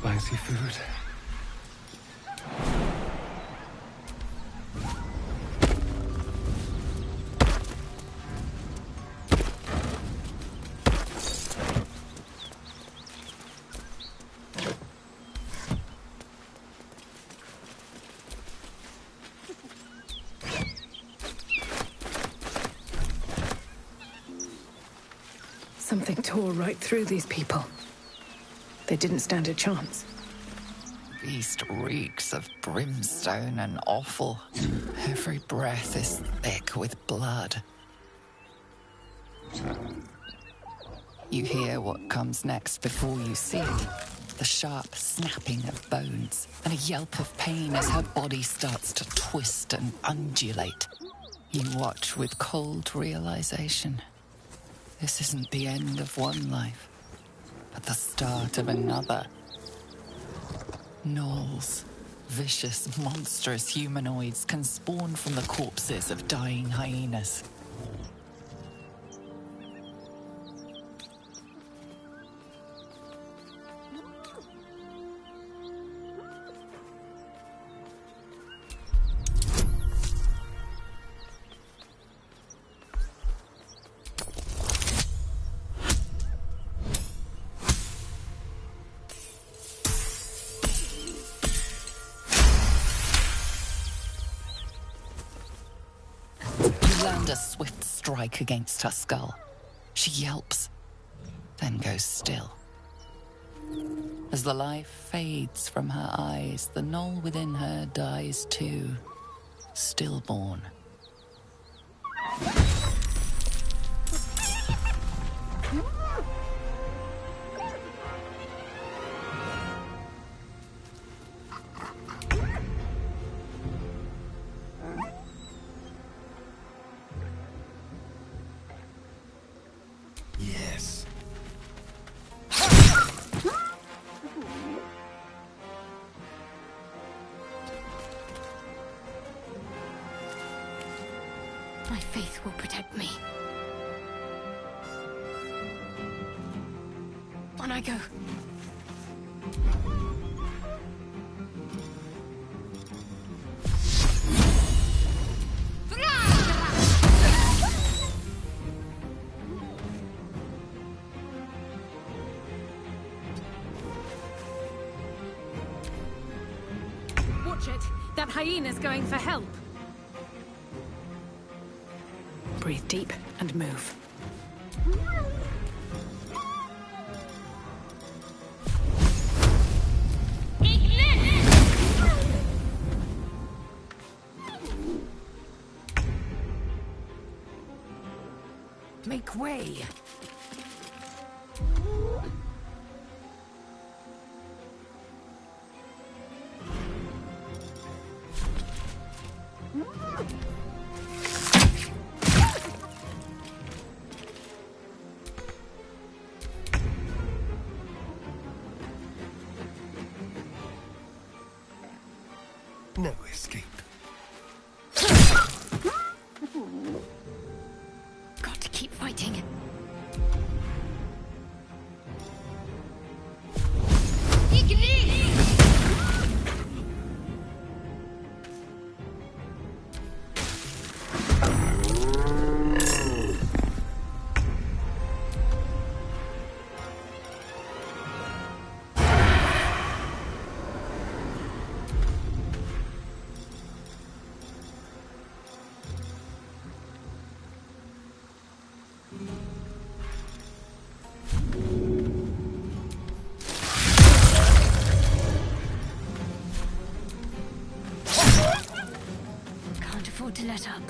spicy food. Something tore right through these people. They didn't stand a chance. Beast reeks of brimstone and offal. Every breath is thick with blood. You hear what comes next before you see the sharp snapping of bones and a yelp of pain as her body starts to twist and undulate. You watch with cold realization. This isn't the end of one life, but the start of another. Gnolls, vicious, monstrous humanoids can spawn from the corpses of dying hyenas. Land a swift strike against her skull. She yelps, then goes still. As the life fades from her eyes, the gnoll within her dies too, stillborn. Yes. My faith will protect me. On I go. Watch it! That hyena's going for help! Breathe deep and move. Make way! No escape. Got to keep fighting. Can't afford to let up.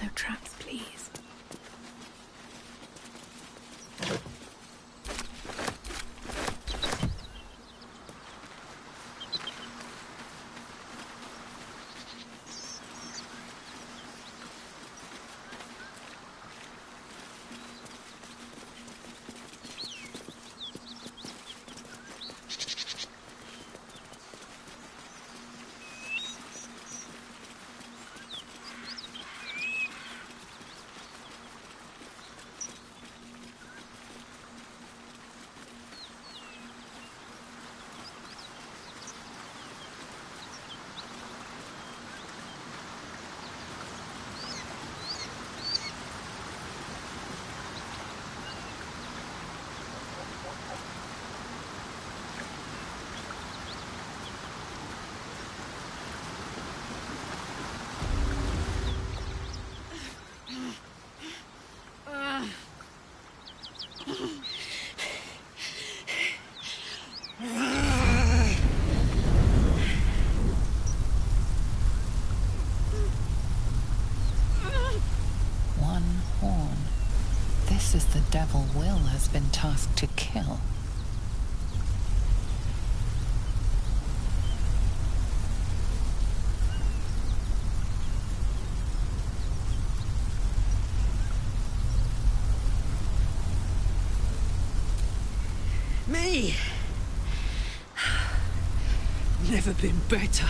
No traps, please. One horn. This is the devil Will has been tasked to kill. Me! Never been better.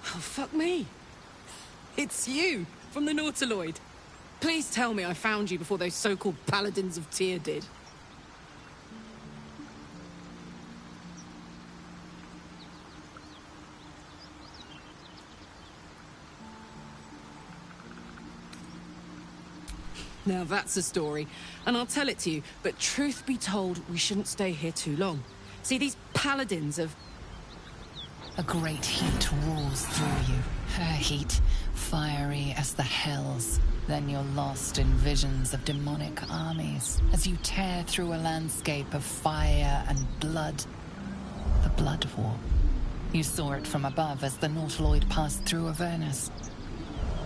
Oh, fuck me. It's you, from the Nautiloid. Please tell me I found you before those so-called Paladins of Tyr did. Now that's a story, and I'll tell it to you, but truth be told, we shouldn't stay here too long. See, these Paladins of... A great heat roars through you. Her heat, fiery as the hells. Then you're lost in visions of demonic armies as you tear through a landscape of fire and blood. The Blood War. You saw it from above as the Nautiloid passed through Avernus.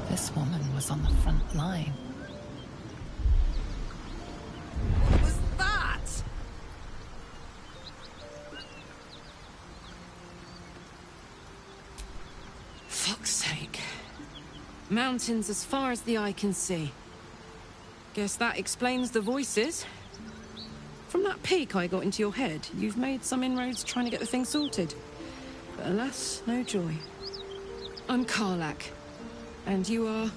This woman was on the front line. What was that? Fuck's sake. Mountains as far as the eye can see. Guess that explains the voices. From that peek I got into your head, you've made some inroads trying to get the thing sorted. But alas, no joy. I'm Karlak. And you are...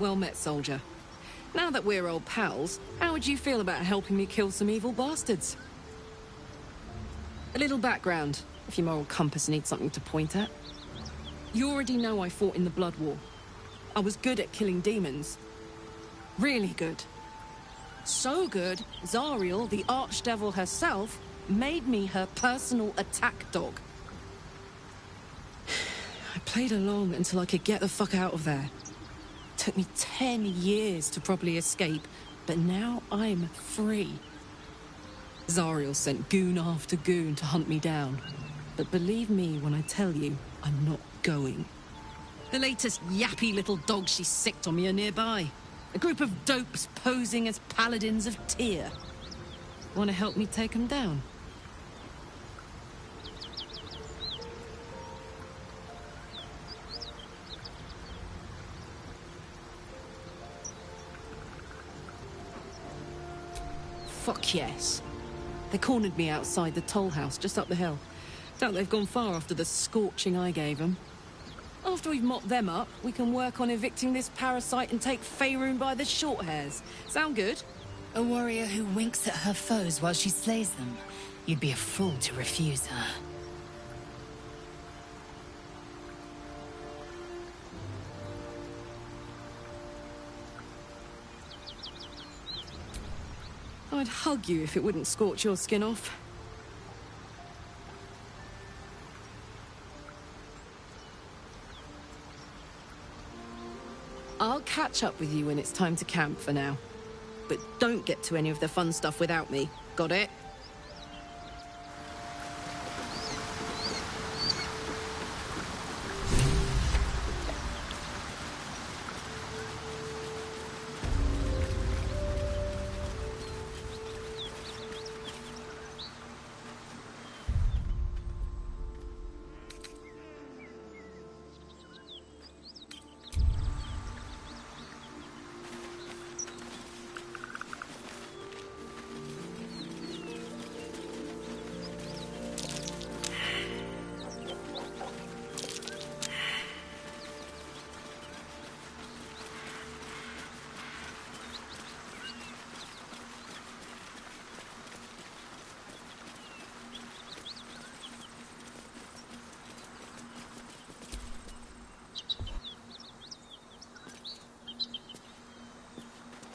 Well met, soldier. Now that we're old pals, how would you feel about helping me kill some evil bastards? A little background, if your moral compass needs something to point at. You already know I fought in the Blood War. I was good at killing demons. Really good. So good, Zariel, the Archdevil herself, made me her personal attack dog. I played along until I could get the fuck out of there. Took me 10 years to properly escape, but now I'm free. Zariel sent goon after goon to hunt me down. But believe me when I tell you, I'm not going. The latest yappy little dogs she sicked on me are nearby. A group of dopes posing as paladins of Tyr. Want to help me take them down? Fuck yes. They cornered me outside the toll house just up the hill. Doubt they've gone far after the scorching I gave them. After we've mopped them up, we can work on evicting this parasite and take Faerun by the short hairs. Sound good? A warrior who winks at her foes while she slays them. You'd be a fool to refuse her. I'd hug you if it wouldn't scorch your skin off. I'll catch up with you when it's time to camp for now. But don't get to any of the fun stuff without me. Got it?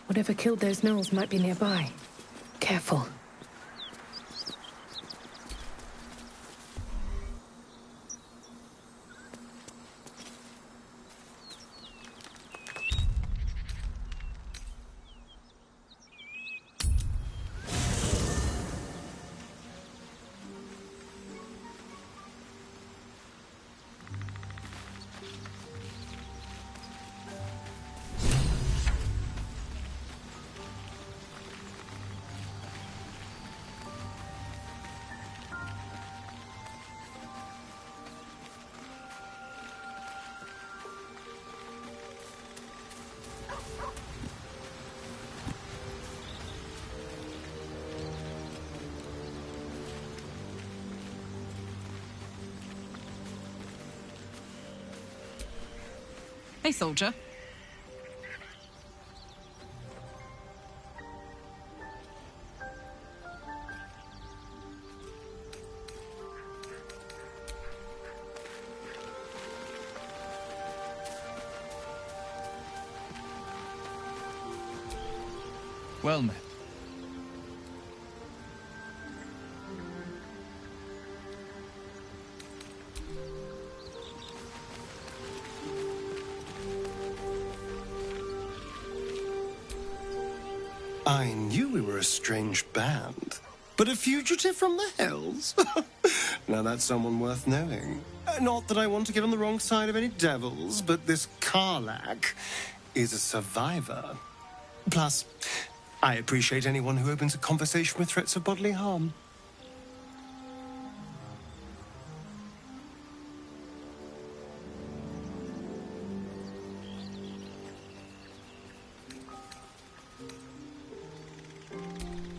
Whatever killed those gnolls might be nearby. Careful. Hey, soldier. Well met. I knew we were a strange band, but a fugitive from the hills? Now that's someone worth knowing. Not that I want to get on the wrong side of any devils, but this Karlak is a survivor. Plus, I appreciate anyone who opens a conversation with threats of bodily harm.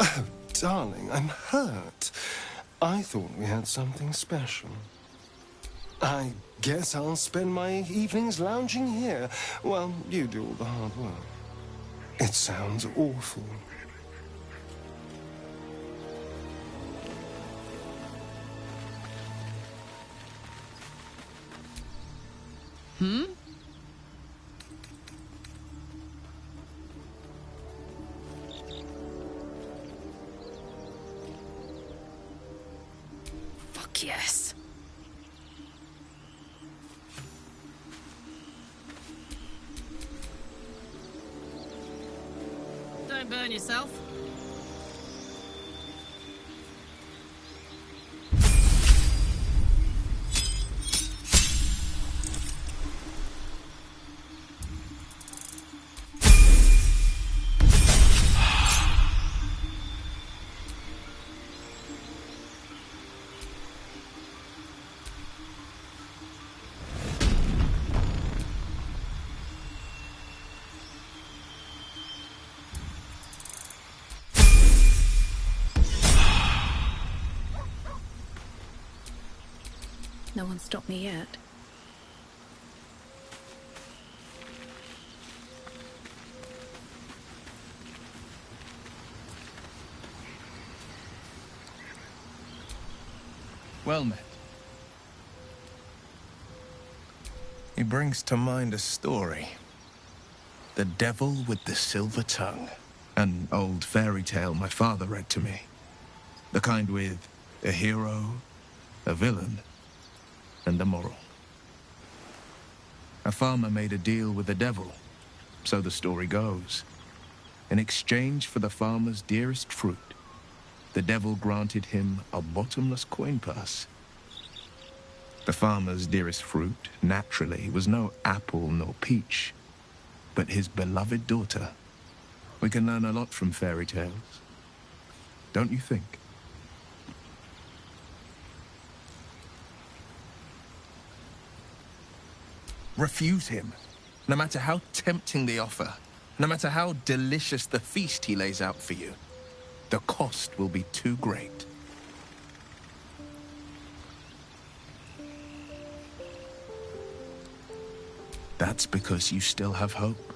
Oh, darling, I'm hurt. I thought we had something special. I guess I'll spend my evenings lounging here while you do all the hard work. It sounds awful. Fuck yes. Don't burn yourself. No one stopped me yet. Well met. He brings to mind a story. The Devil with the Silver Tongue. An old fairy tale my father read to me. The kind with a hero, a villain, and a moral. A farmer made a deal with the devil, so the story goes. In exchange for the farmer's dearest fruit, the devil granted him a bottomless coin purse. The farmer's dearest fruit, naturally, was no apple nor peach, but his beloved daughter. We can learn a lot from fairy tales, don't you think? Refuse him, no matter how tempting the offer, no matter how delicious the feast he lays out for you. The cost will be too great. That's because you still have hope.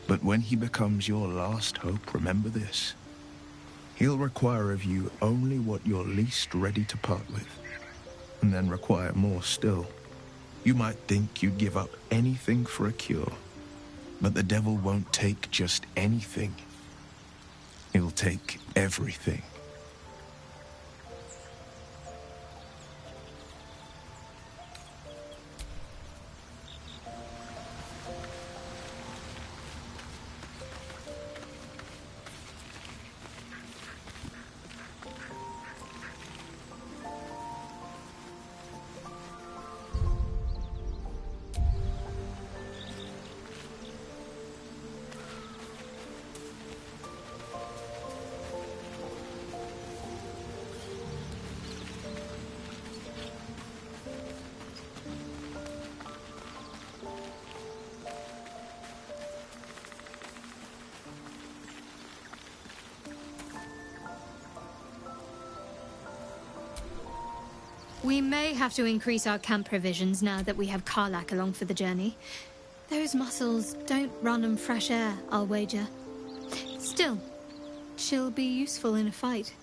But when he becomes your last hope, remember this. He'll require of you only what you're least ready to part with, and then require more still. You might think you'd give up anything for a cure, but the devil won't take just anything. He'll take everything. We may have to increase our camp provisions now that we have Karlak along for the journey. Those muscles don't run on fresh air, I'll wager. Still, she'll be useful in a fight.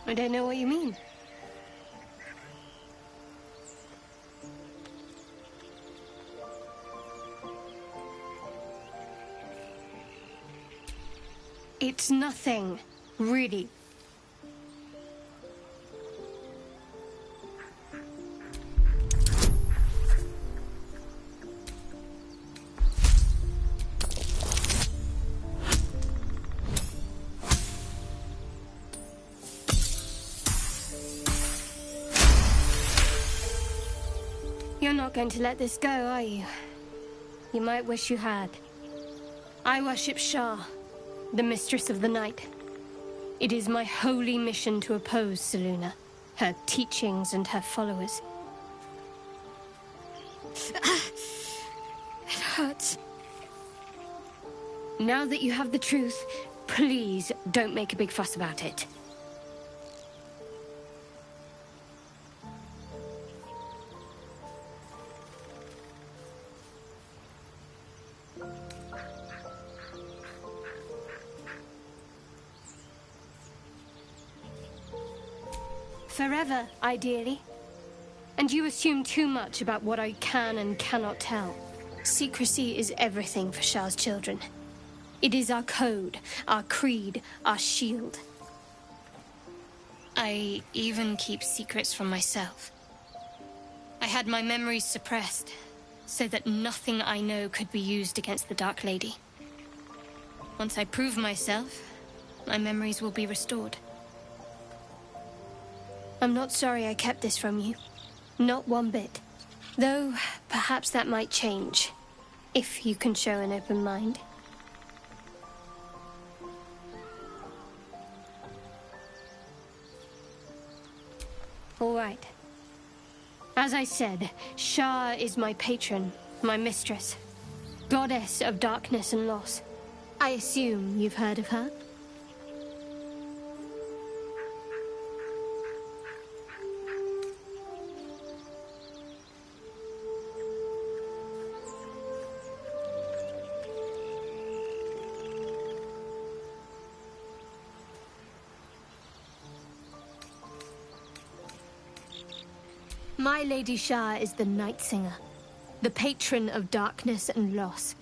I don't know what you mean. It's nothing, really. You're not going to let this go, are you? You might wish you had. I worship Shah, the Mistress of the Night. It is my holy mission to oppose Selûne, her teachings and her followers. It hurts. Now that you have the truth, please don't make a big fuss about it. Forever, ideally. And you assume too much about what I can and cannot tell. Secrecy is everything for Shah's children. It is our code, our creed, our shield. I even keep secrets from myself. I had my memories suppressed, so that nothing I know could be used against the Dark Lady. Once I prove myself, my memories will be restored. I'm not sorry I kept this from you. Not one bit. Though, perhaps that might change. If you can show an open mind. All right. As I said, Shah is my patron, my mistress. Goddess of darkness and loss. I assume you've heard of her? My Lady Shah is the Night Singer, the patron of darkness and loss.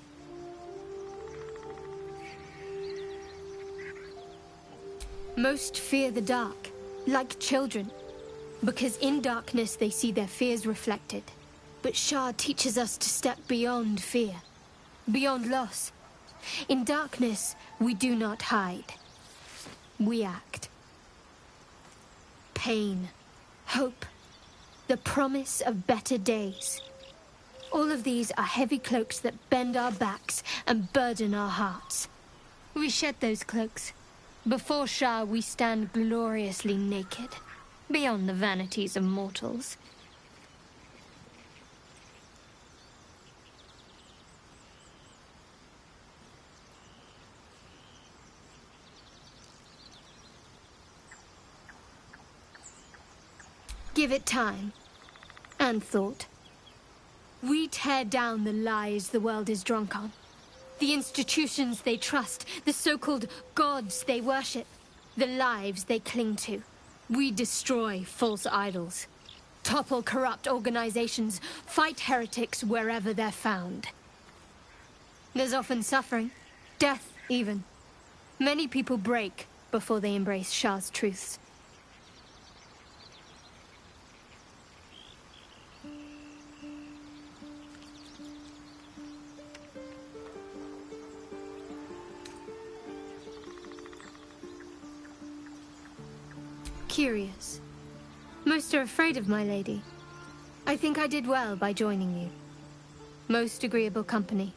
Most fear the dark, like children, because in darkness they see their fears reflected. But Shah teaches us to step beyond fear, beyond loss. In darkness, we do not hide. We act. Pain, hope, the promise of better days. All of these are heavy cloaks that bend our backs and burden our hearts. We shed those cloaks. Before Shah, we stand gloriously naked, beyond the vanities of mortals. Give it time. And thought. We tear down the lies the world is drunk on. The institutions they trust, the so-called gods they worship, the lives they cling to. We destroy false idols, topple corrupt organizations, fight heretics wherever they're found. There's often suffering, death even. Many people break before they embrace Shah's truths. Curious. Most are afraid of my lady. I think I did well by joining you. Most agreeable company.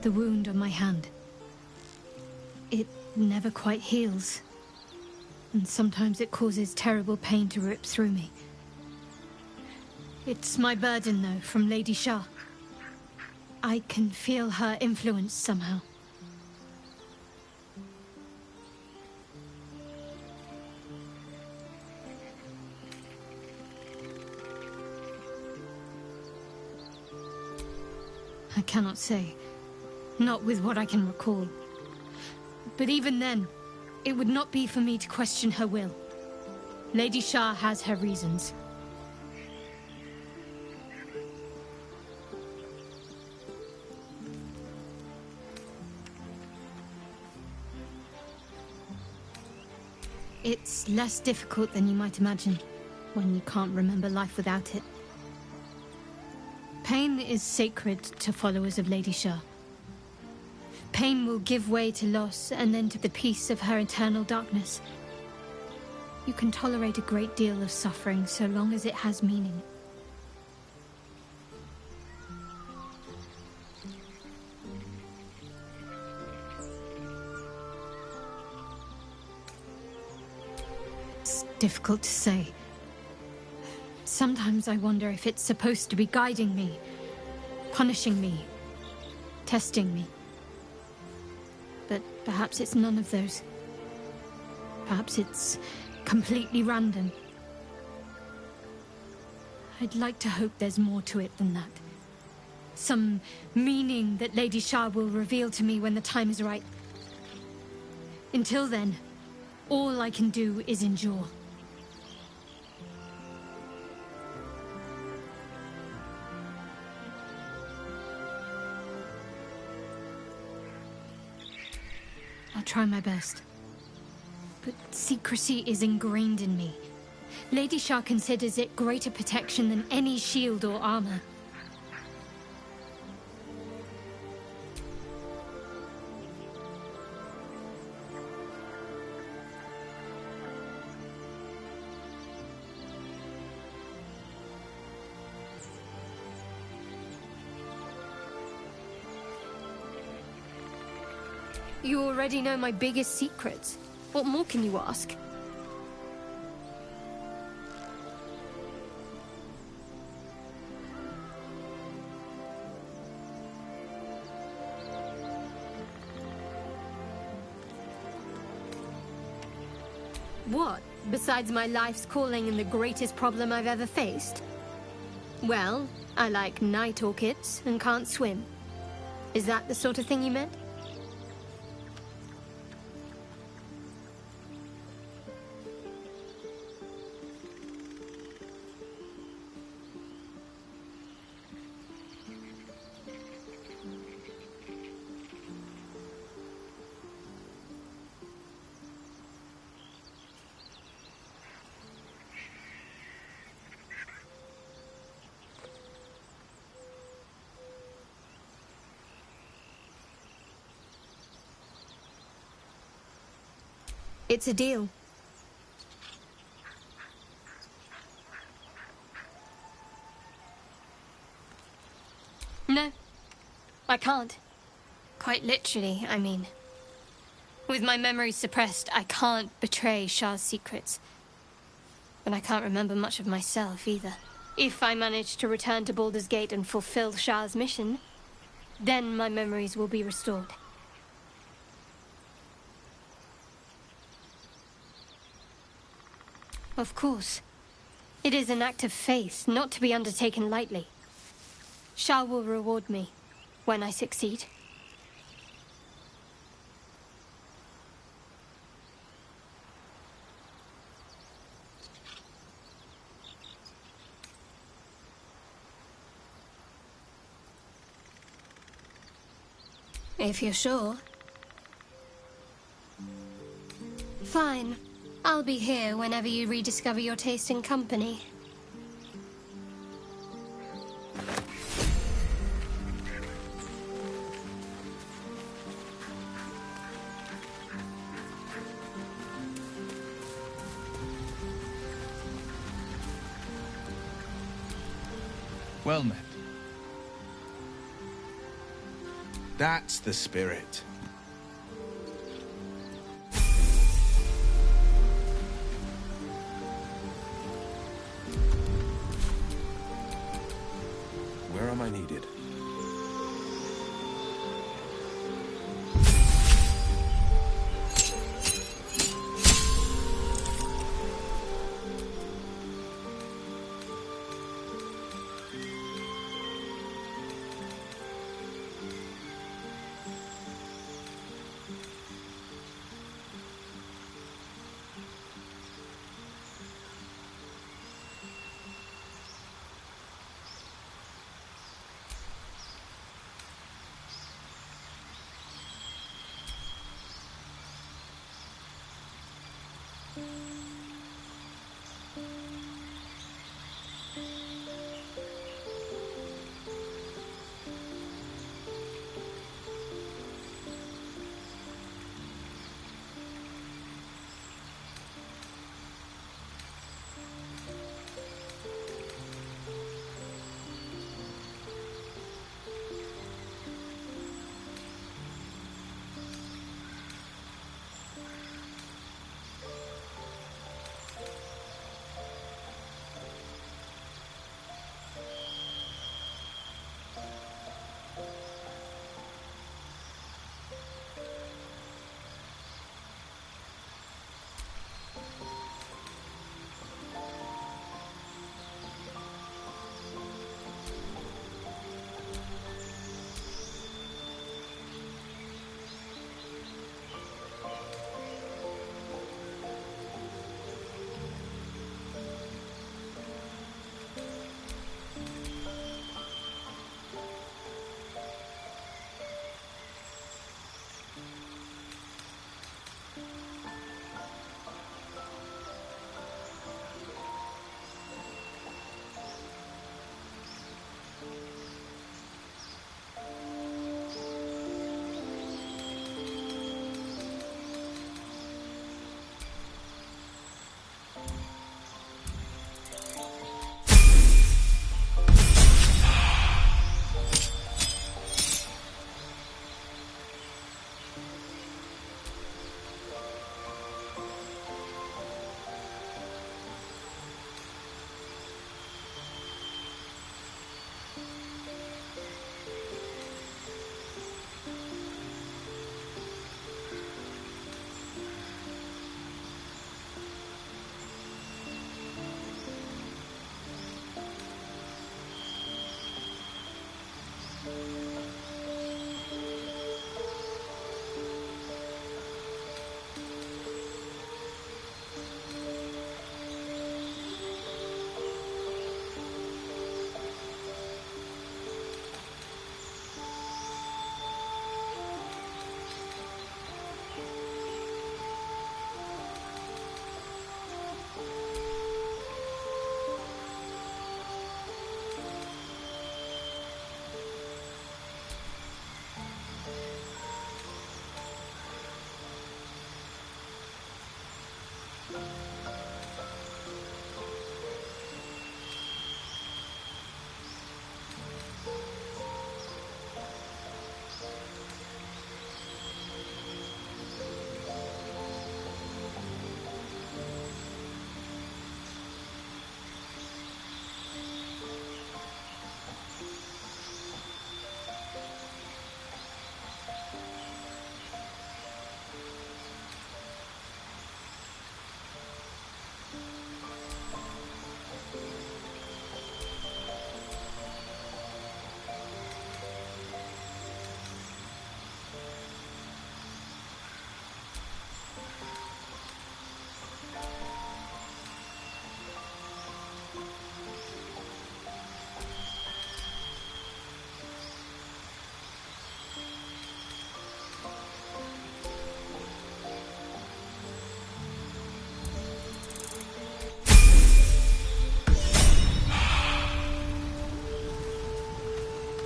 The wound on my hand. It never quite heals. And sometimes it causes terrible pain to rip through me. It's my burden, though, from Lady Shah. I can feel her influence somehow. I cannot say. Not with what I can recall. But even then, it would not be for me to question her will. Lady Shah has her reasons. It's less difficult than you might imagine when you can't remember life without it. Pain is sacred to followers of Lady Shah. Pain will give way to loss and then to the peace of her eternal darkness. You can tolerate a great deal of suffering so long as it has meaning. It's difficult to say. Sometimes I wonder if it's supposed to be guiding me, punishing me, testing me. But perhaps it's none of those. Perhaps it's completely random. I'd like to hope there's more to it than that. Some meaning that Lady Shah will reveal to me when the time is right. Until then, all I can do is endure. I'll try my best. But secrecy is ingrained in me. Lady Shah considers it greater protection than any shield or armor. You already know my biggest secrets. What more can you ask? What, besides my life's calling and the greatest problem I've ever faced? Well, I like night orchids and can't swim. Is that the sort of thing you meant? It's a deal. No, I can't. Quite literally, I mean. With my memory suppressed, I can't betray Shah's secrets. But I can't remember much of myself, either. If I manage to return to Baldur's Gate and fulfill Shah's mission, then my memories will be restored. Of course. It is an act of faith, not to be undertaken lightly. Shah will reward me when I succeed. If you're sure. Fine. I'll be here whenever you rediscover your taste in company. Well met. That's the spirit. Where am I needed?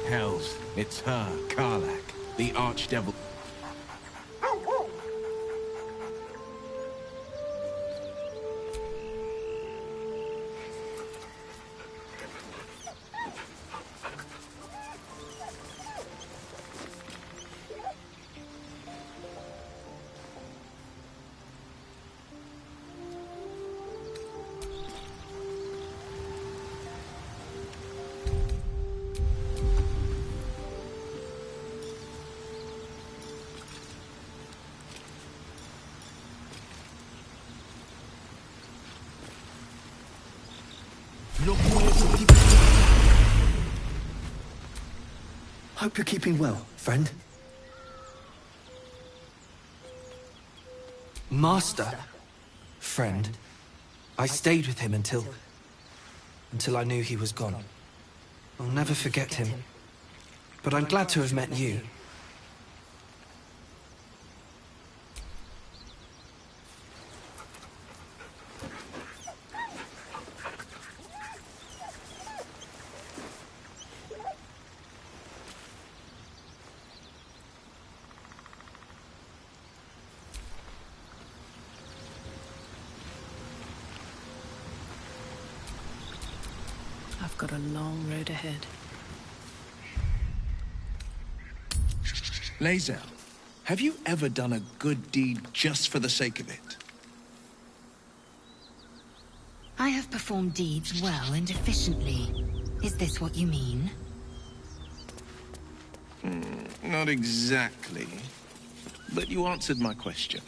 Hells, it's her, Karlak, the archdevil. Hope you're keeping well, friend. Master? Friend. I stayed with him until I knew he was gone. I'll never forget him. But I'm glad to have met you. I've got a long road ahead. Lae'zel, have you ever done a good deed just for the sake of it? I have performed deeds well and efficiently. Is this what you mean? Not exactly. But you answered my question.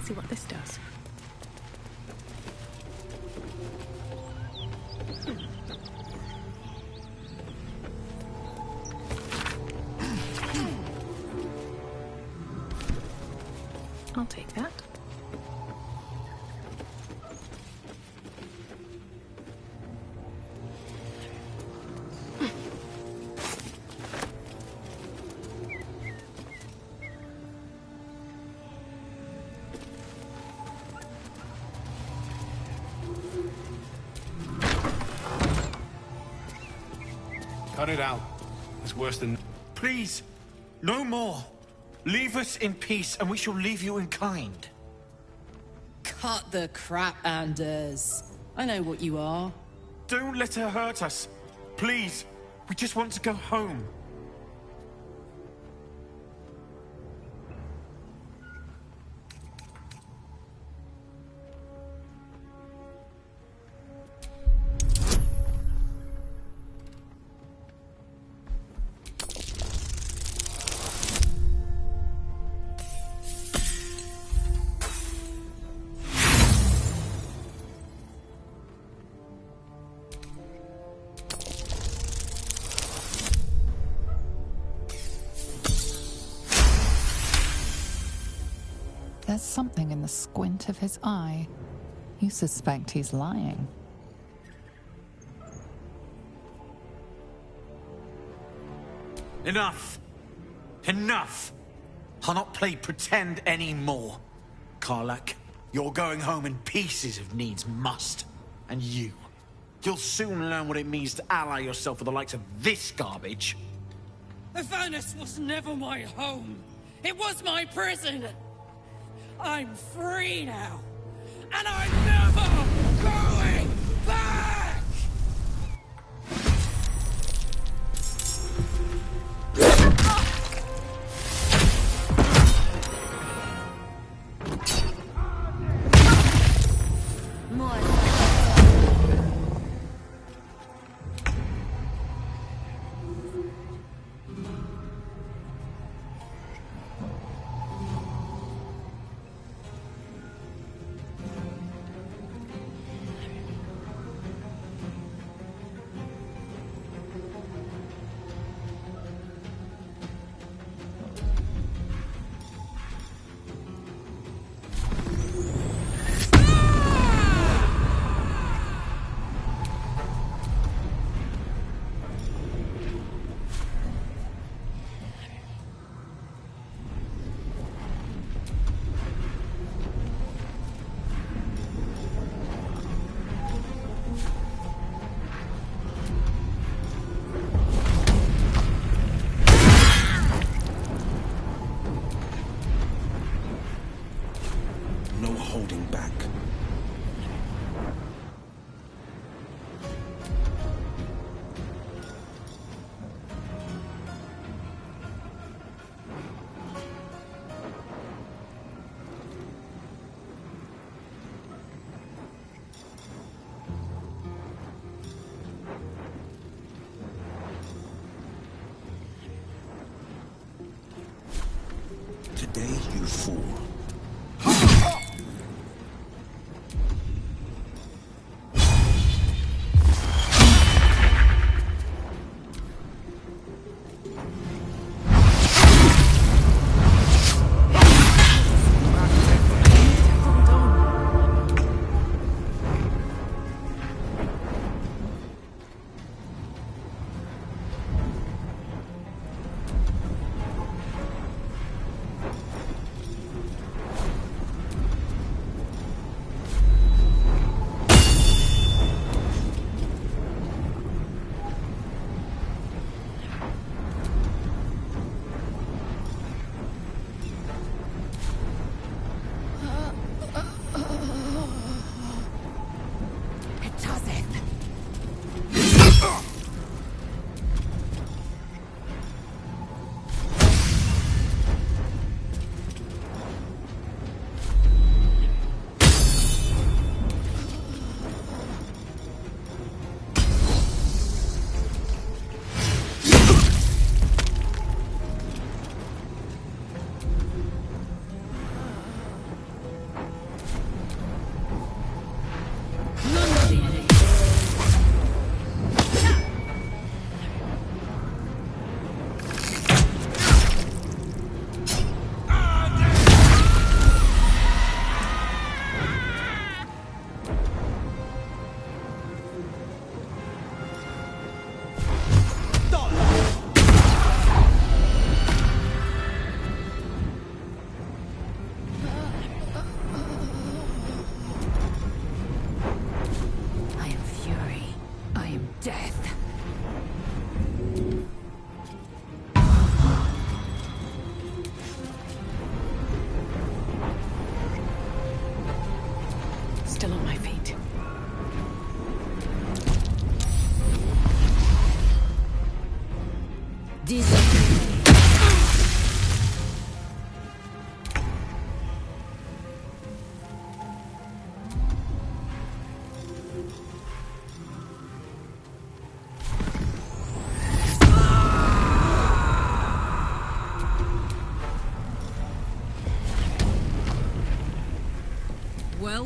see what this does. I'll take that. Cut it out. It's worse than... Please, no more. Leave us in peace, and we shall leave you in kind. Cut the crap, Anders. I know what you are. Don't let her hurt us. Please, we just want to go home. There's something in the squint of his eye. You suspect he's lying. Enough! Enough! I'll not play pretend anymore. Karlak, you're going home in pieces if needs must. And you'll soon learn what it means to ally yourself with the likes of this garbage. Avernus was never my home. It was my prison. I'm free now. And I'm never going back! No holding back. Today you fool.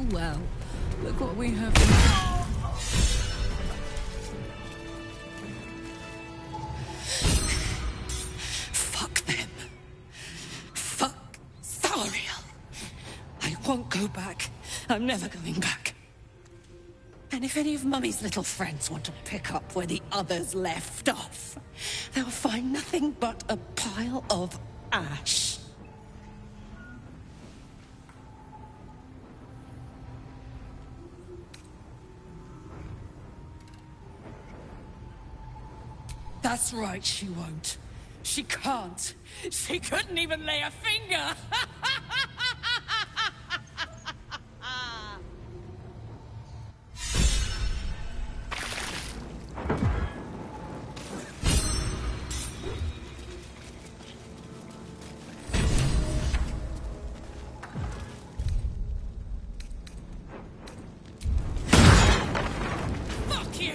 Well, well. Look what we have now. Fuck them. Fuck Zariel. I won't go back. I'm never going back. And if any of Mummy's little friends want to pick up where the others left off, they'll find nothing but a pile of ash. That's right, she won't. She can't. She couldn't even lay a finger! Fuck you!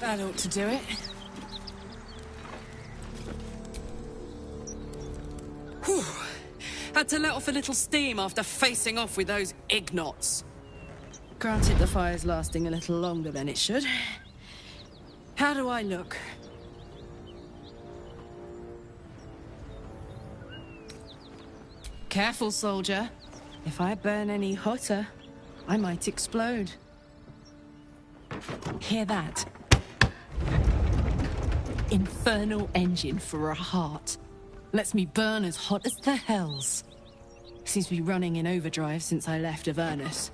That ought to do it. Whew. Had to let off a little steam after facing off with those ignots. Granted, the fire's lasting a little longer than it should. How do I look? Careful, soldier. If I burn any hotter, I might explode. Hear that? Infernal engine for a heart. Lets me burn as hot as the hells. Seems to be running in overdrive since I left Avernus.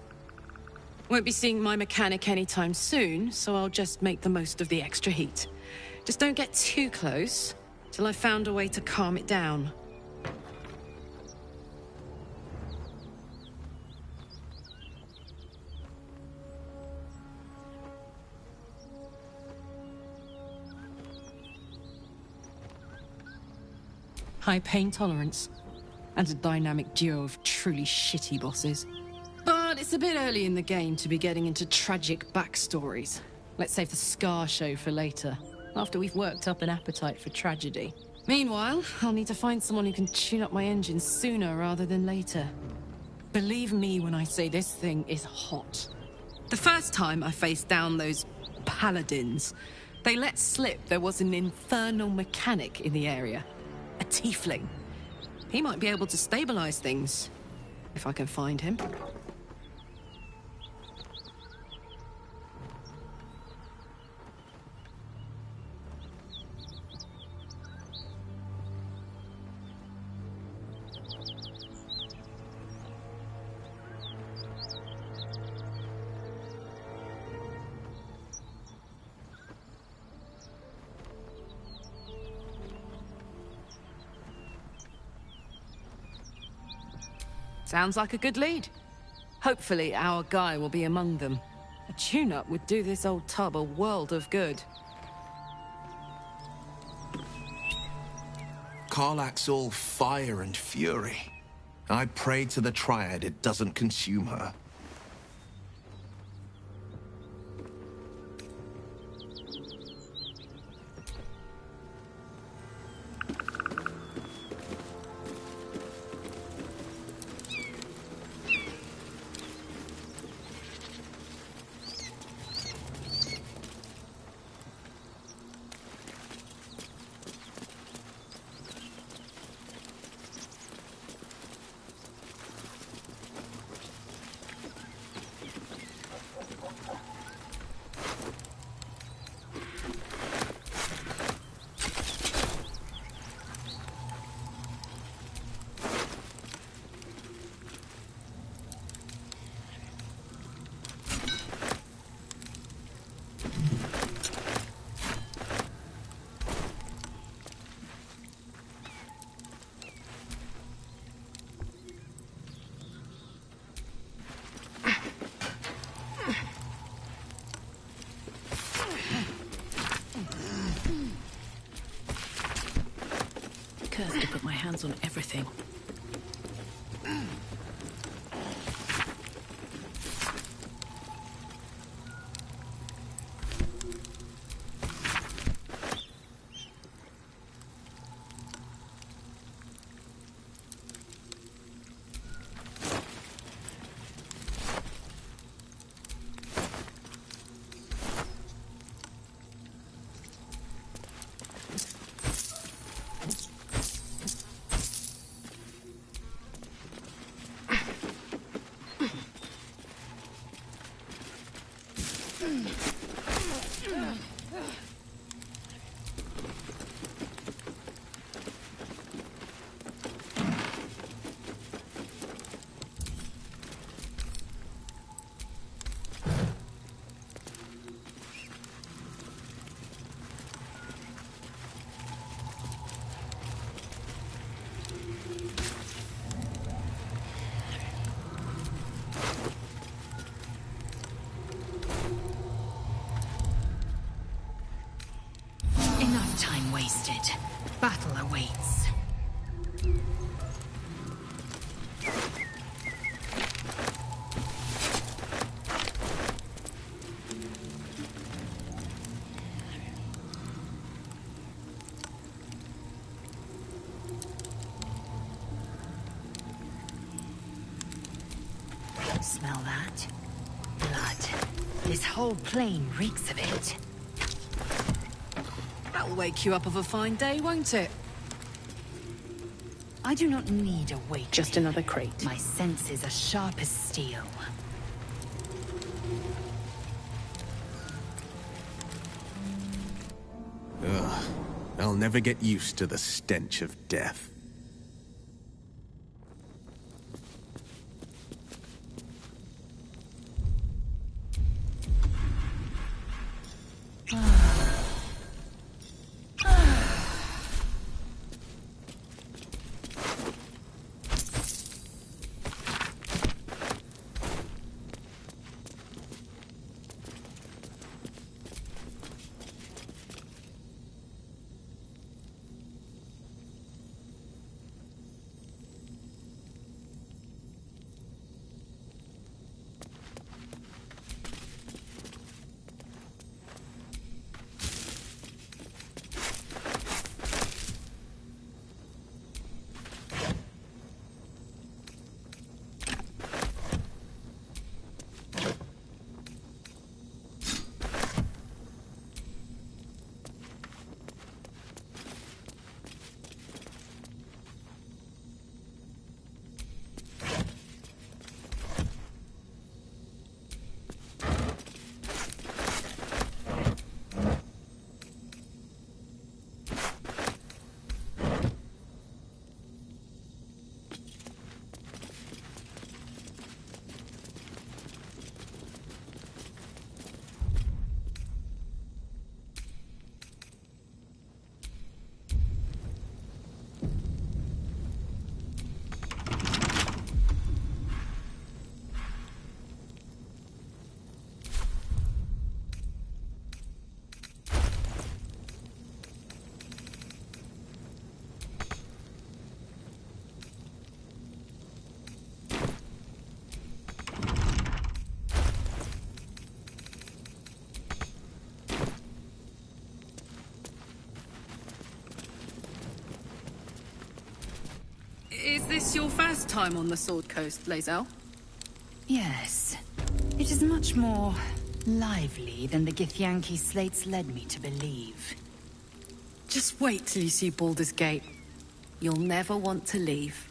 Won't be seeing my mechanic anytime soon, so I'll just make the most of the extra heat. Just don't get too close, till I've found a way to calm it down. High pain tolerance, and a dynamic duo of truly shitty bosses. But it's a bit early in the game to be getting into tragic backstories. Let's save the Scar show for later, after we've worked up an appetite for tragedy. Meanwhile, I'll need to find someone who can tune up my engine sooner rather than later. Believe me when I say this thing is hot. The first time I faced down those paladins, they let slip there was an infernal mechanic in the area. A tiefling. He might be able to stabilize things, if I can find him. Sounds like a good lead. Hopefully our guy will be among them. A tune-up would do this old tub a world of good. Karlach's all fire and fury. I pray to the Triad it doesn't consume her. hands on everything. Enough time wasted. Battle awaits. Smell that? Blood. This whole plain reeks of it. That'll wake you up of a fine day, won't it? I do not need a wake. Just another crate. My senses are sharp as steel. Ugh. I'll never get used to the stench of death. Is this your first time on the Sword Coast, Lae'zel? Yes. It is much more lively than the Githyanki slates led me to believe. Just wait till you see Baldur's Gate. You'll never want to leave.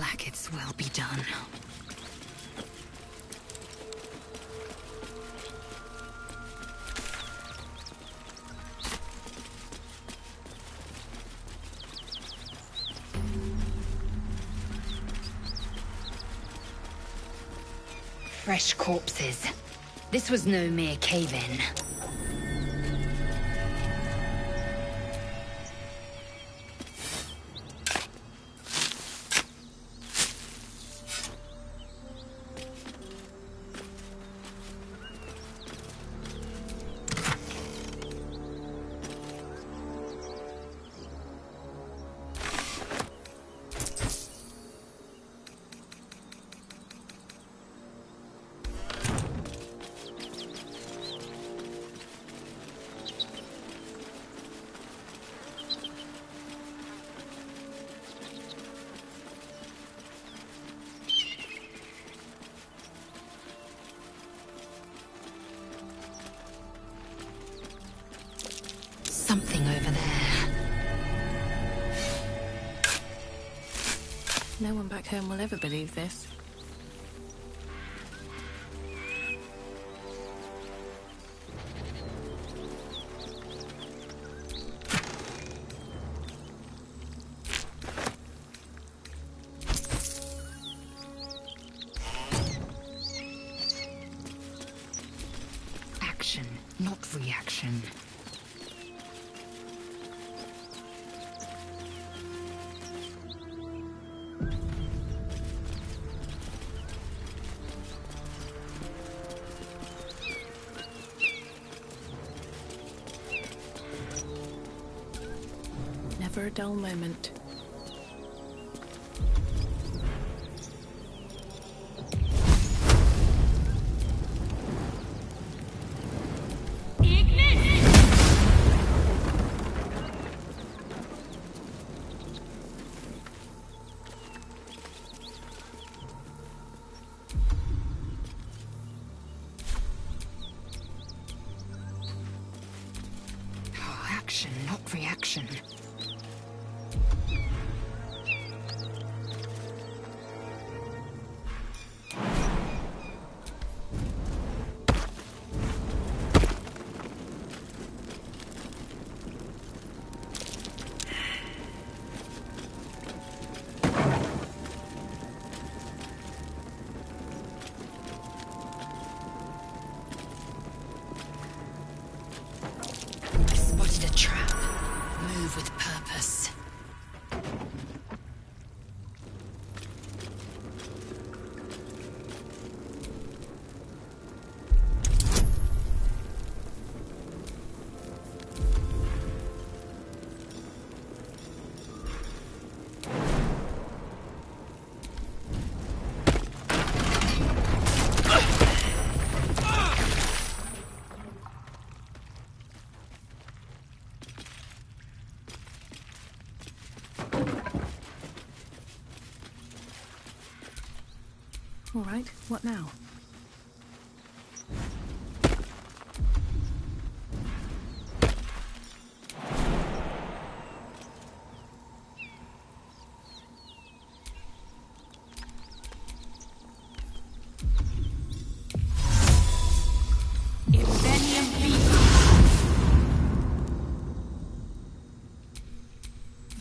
Blackett's will be done. Fresh corpses. This was no mere cave-in. Something over there. No one back home will ever believe this. Action, not reaction. Never a dull moment. Action, not reaction. Spotted a trap. Move with purpose. All right, what now?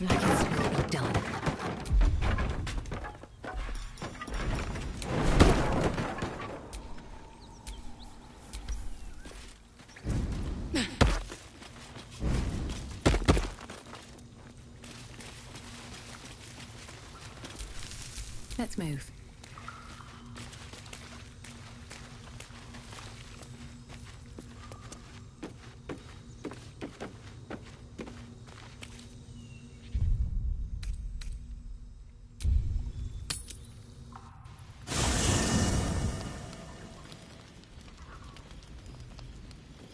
Blackett's will be done. Let's move.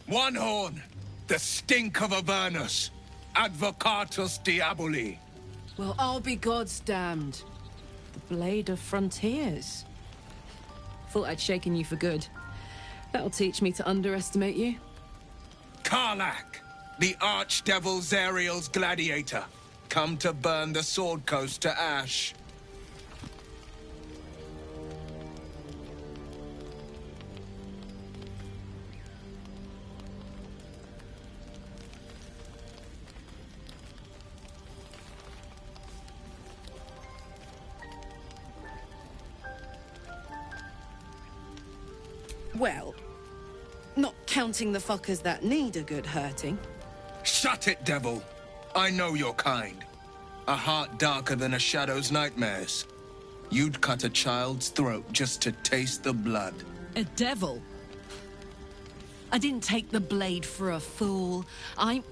One horn, the stink of Avernus, Advocatus Diaboli. Well, I'll be God's damned. The Blade of Frontiers. Thought I'd shaken you for good. That'll teach me to underestimate you. Karlach, the Archdevil Zariel's gladiator, come to burn the Sword Coast to ash. Well, not counting the fuckers that need a good hurting. Shut it, devil! I know your kind. A heart darker than a shadow's nightmares. You'd cut a child's throat just to taste the blood. A devil? I didn't take the blade for a fool. I'm...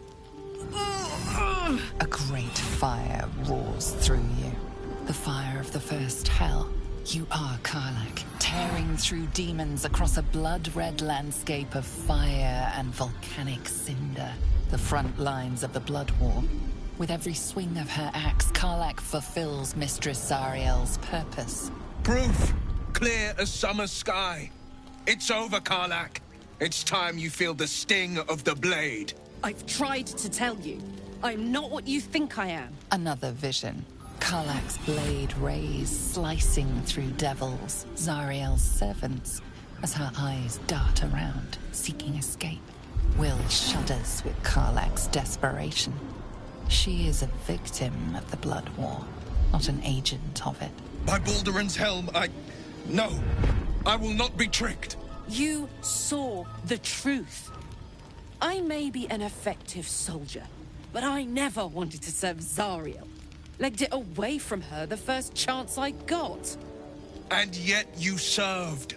A great fire roars through you. The fire of the first hell. You are Karlach, tearing through demons across a blood-red landscape of fire and volcanic cinder. The front lines of the Blood War. With every swing of her axe, Karlach fulfills Mistress Zariel's purpose. Proof! Clear as summer sky. It's over, Karlach. It's time you feel the sting of the blade. I've tried to tell you. I'm not what you think I am. Another vision. Karlach's blade rays slicing through devils, Zariel's servants, as her eyes dart around, seeking escape. Will shudders with Karlach's desperation. She is a victim of the Blood War, not an agent of it. By Balduran's helm, No! I will not be tricked! You saw the truth. I may be an effective soldier, but I never wanted to serve Zariel. Legged it away from her the first chance I got. And yet you served.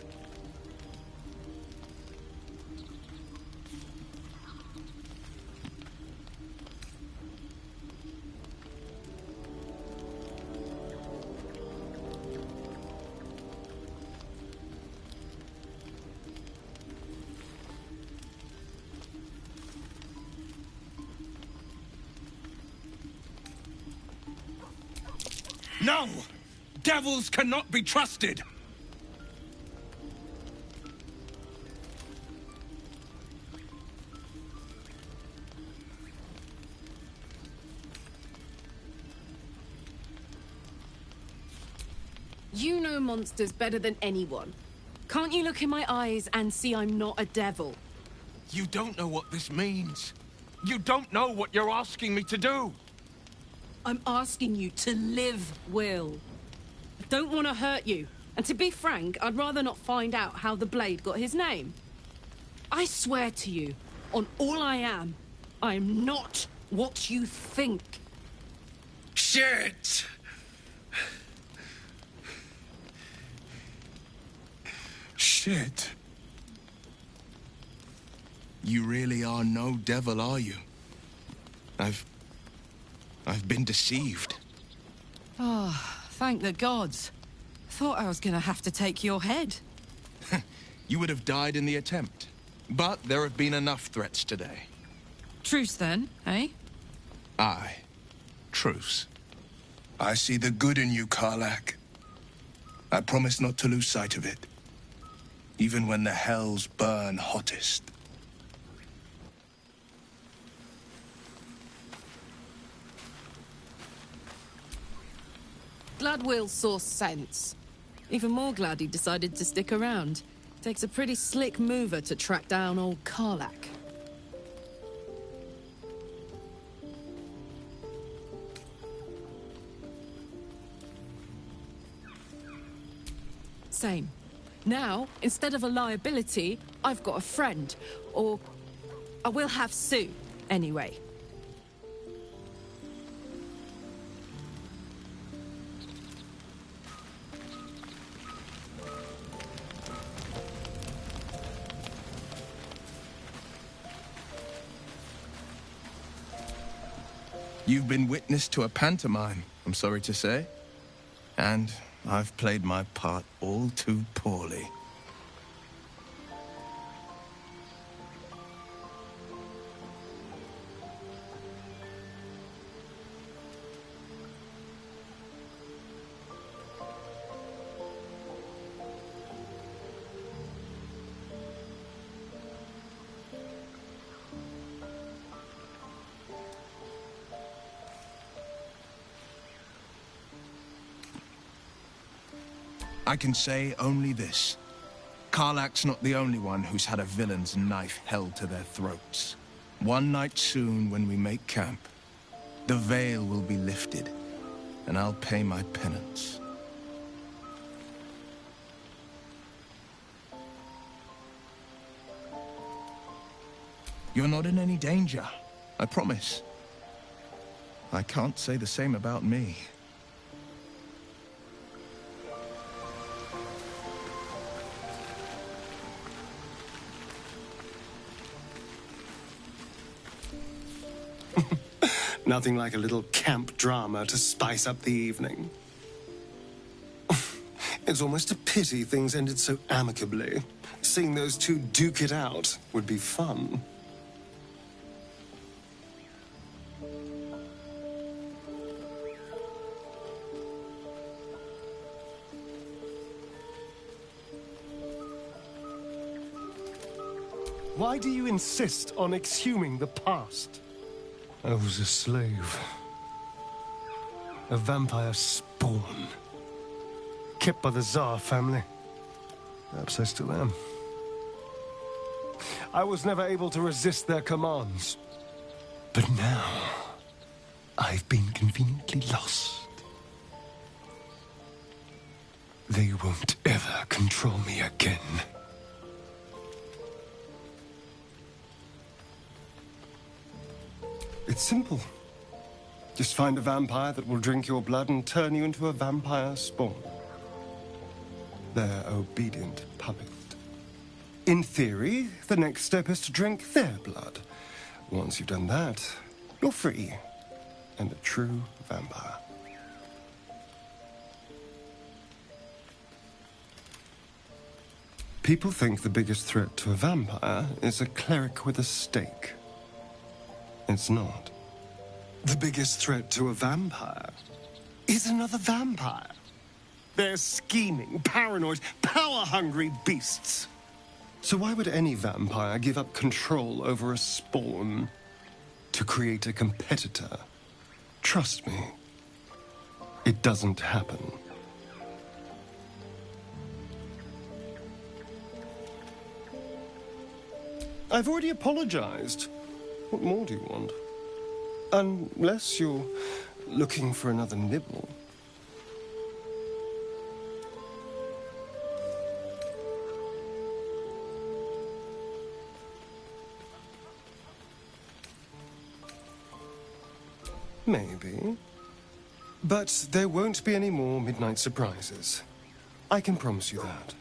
No! Devils cannot be trusted! You know monsters better than anyone. Can't you look in my eyes and see I'm not a devil? You don't know what this means. You don't know what you're asking me to do. I'm asking you to live, Will. I don't want to hurt you. And to be frank, I'd rather not find out how the blade got his name. I swear to you, on all I am not what you think. Shit! Shit. You really are no devil, are you? I've been deceived. Oh, thank the gods. Thought I was gonna have to take your head. You would have died in the attempt. But there have been enough threats today. Truce then, eh? Aye. Truce. I see the good in you, Karlach. I promise not to lose sight of it. Even when the hells burn hottest. Glad Will saw sense. Even more glad he decided to stick around. Takes a pretty slick mover to track down old Karlach. Same. Now, instead of a liability, I've got a friend. Or I will have Sue, anyway. You've been witness to a pantomime, I'm sorry to say. And I've played my part all too poorly. I can say only this. Karlach's not the only one who's had a villain's knife held to their throats. One night soon, when we make camp, the veil will be lifted, and I'll pay my penance. You're not in any danger, I promise. I can't say the same about me. Nothing like a little camp drama to spice up the evening. It's almost a pity things ended so amicably. Seeing those two duke it out would be fun. Why do you insist on exhuming the past? I was a slave. A vampire spawn. Kept by the Tsar family. Perhaps I still am. I was never able to resist their commands. But now, I've been conveniently lost. They won't ever control me again. It's simple. Just find a vampire that will drink your blood and turn you into a vampire spawn. Their obedient puppet. In theory, the next step is to drink their blood. Once you've done that, you're free and a true vampire. People think the biggest threat to a vampire is a cleric with a stake. It's not. The biggest threat to a vampire is another vampire. They're scheming, paranoid, power-hungry beasts. So why would any vampire give up control over a spawn to create a competitor? Trust me, it doesn't happen. I've already apologized. What more do you want? Unless you're looking for another nibble. Maybe. But there won't be any more midnight surprises. I can promise you that.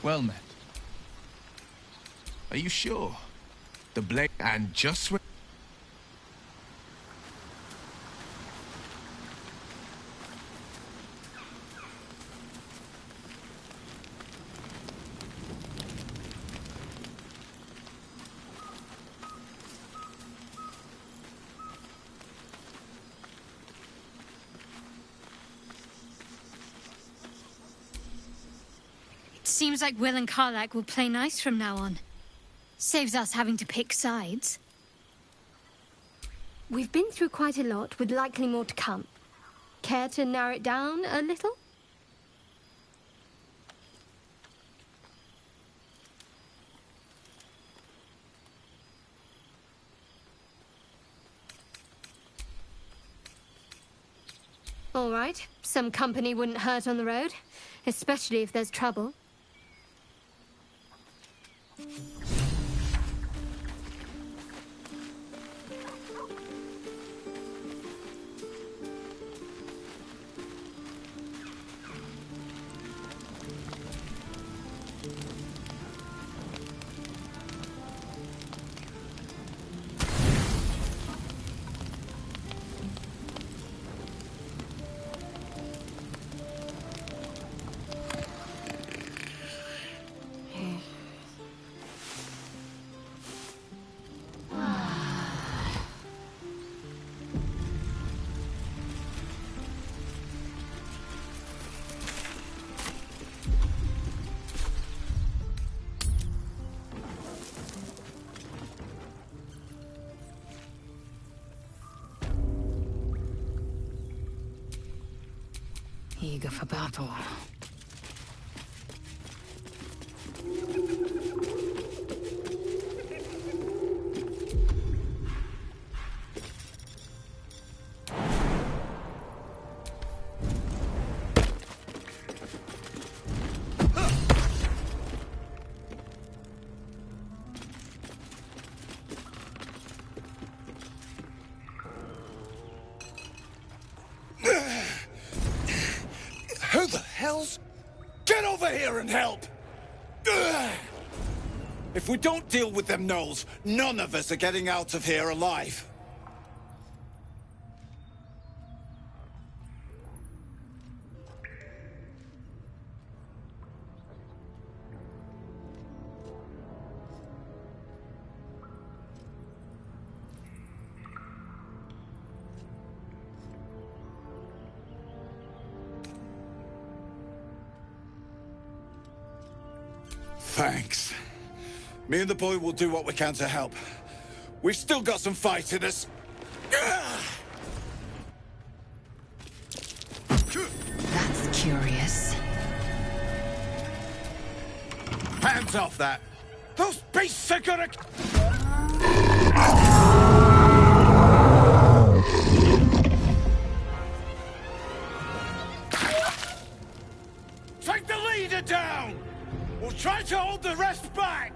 Well met. Are you sure? The blade and just when... Seems like Will and Karlak will play nice from now on. Saves us having to pick sides. We've been through quite a lot, with likely more to come. Care to narrow it down a little? All right. Some company wouldn't hurt on the road, especially if there's trouble. eager for battle. Who the hell's... Get over here and help! If we don't deal with them gnolls, none of us are getting out of here alive. Thanks. Me and the boy will do what we can to help. We've still got some fight in us. That's curious. Hands off that! Those beasts are gonna... Take the leader down! We'll try to hold the rest back!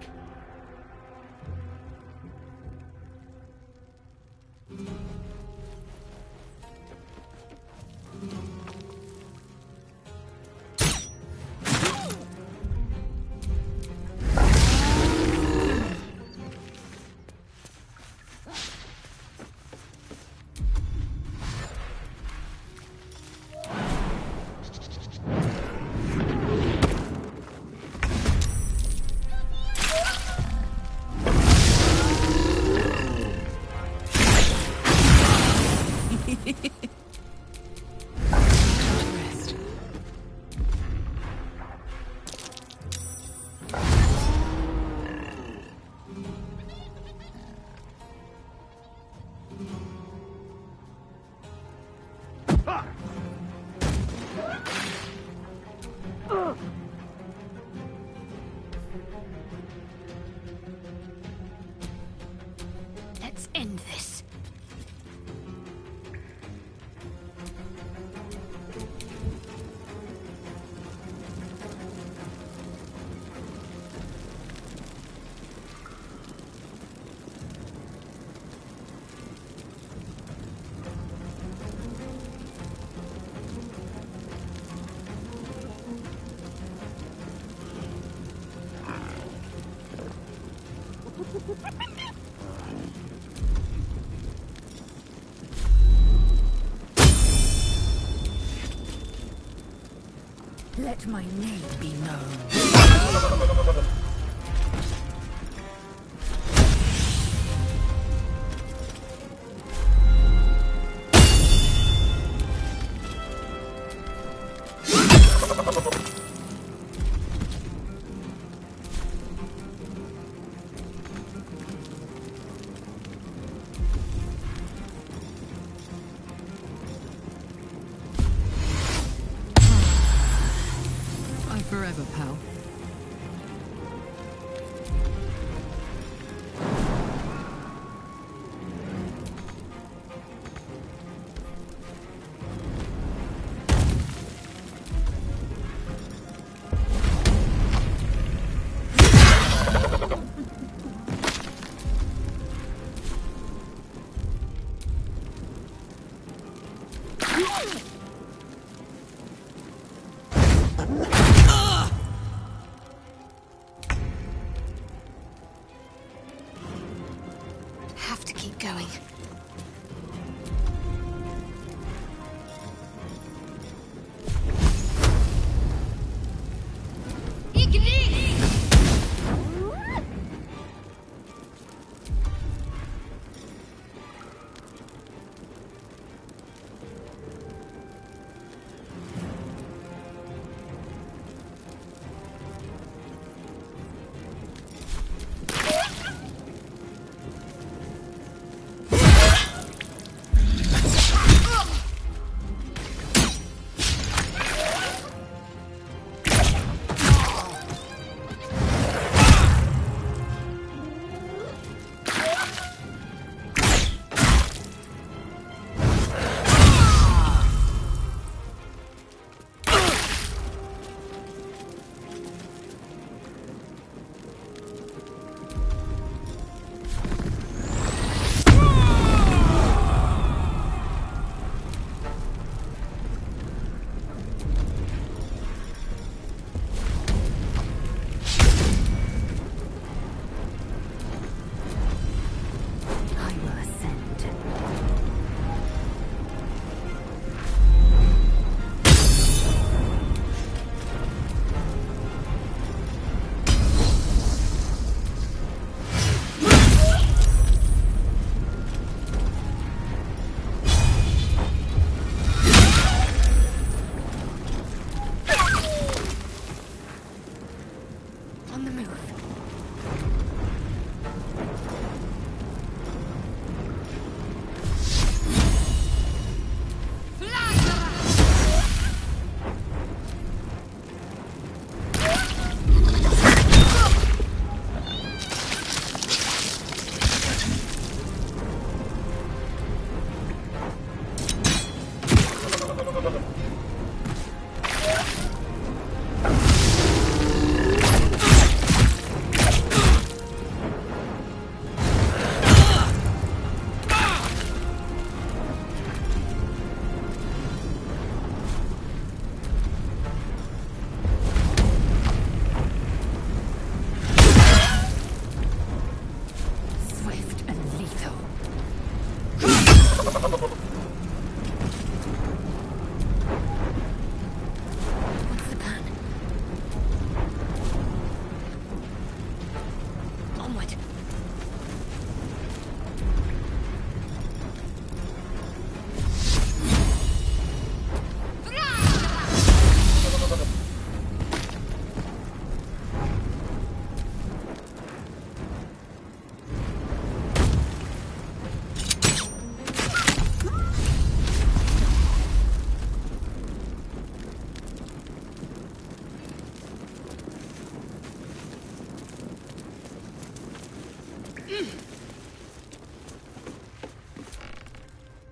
Let's end this. Let my name be known. Forever, pal.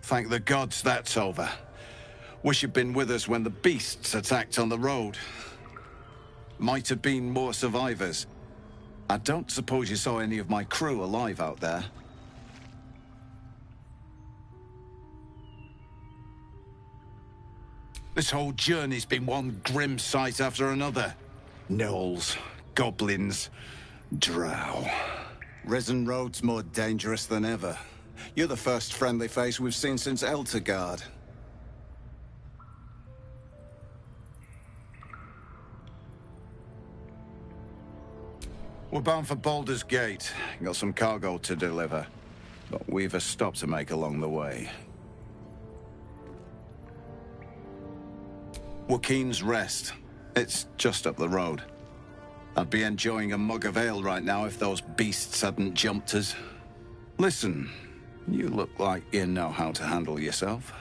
Thank the gods that's over. Wish you'd been with us when the beasts attacked on the road. Might have been more survivors. I don't suppose you saw any of my crew alive out there. This whole journey's been one grim sight after another. Gnolls, goblins, drow. Risen Road's more dangerous than ever. You're the first friendly face we've seen since Eltergard. We're bound for Baldur's Gate. Got some cargo to deliver. But we've a stop to make along the way. Joaquin's Rest. It's just up the road. I'd be enjoying a mug of ale right now if those beasts hadn't jumped us. Listen, you look like you know how to handle yourself.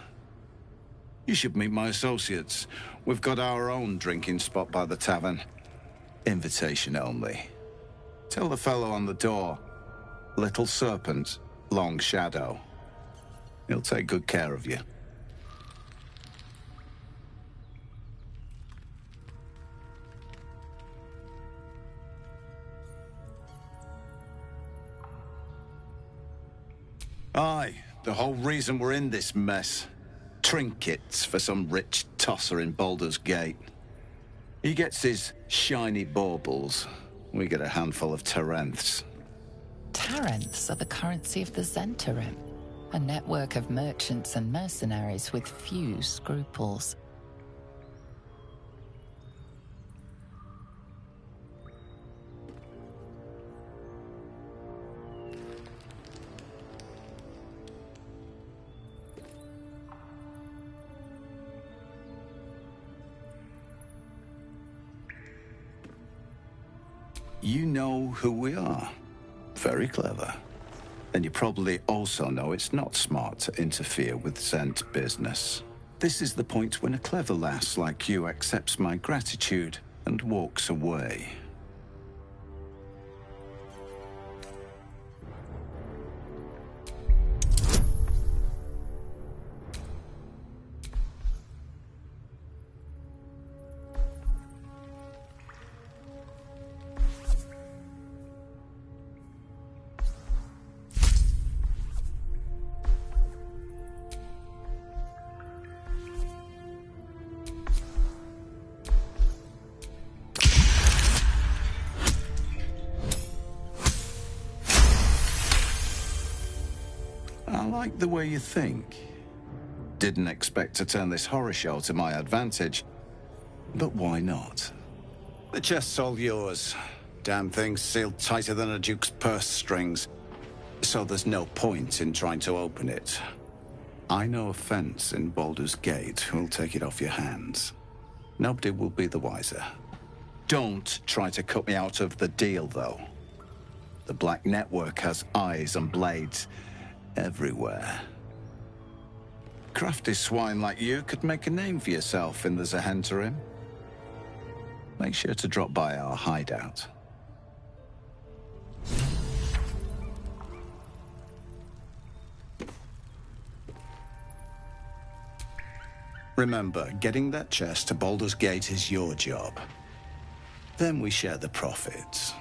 You should meet my associates. We've got our own drinking spot by the tavern. Invitation only. Tell the fellow on the door. Little Serpent, Long Shadow. He'll take good care of you. Aye, the whole reason we're in this mess. Trinkets for some rich tosser in Baldur's Gate. He gets his shiny baubles. We get a handful of Tarenths. Tarenths are the currency of the Zentarim, a network of merchants and mercenaries with few scruples. You know who we are. Very clever. And you probably also know it's not smart to interfere with Zent business. This is the point when a clever lass like you accepts my gratitude and walks away. I like the way you think. Didn't expect to turn this horror show to my advantage, but why not? The chest's all yours. Damn thing's sealed tighter than a duke's purse strings. So there's no point in trying to open it. I know a fence in Baldur's Gate who'll take it off your hands. Nobody will be the wiser. Don't try to cut me out of the deal, though. The Black Network has eyes and blades everywhere. Crafty swine like you could make a name for yourself in the Zahentarim. Make sure to drop by our hideout. Remember, getting that chest to Baldur's Gate is your job. Then we share the profits.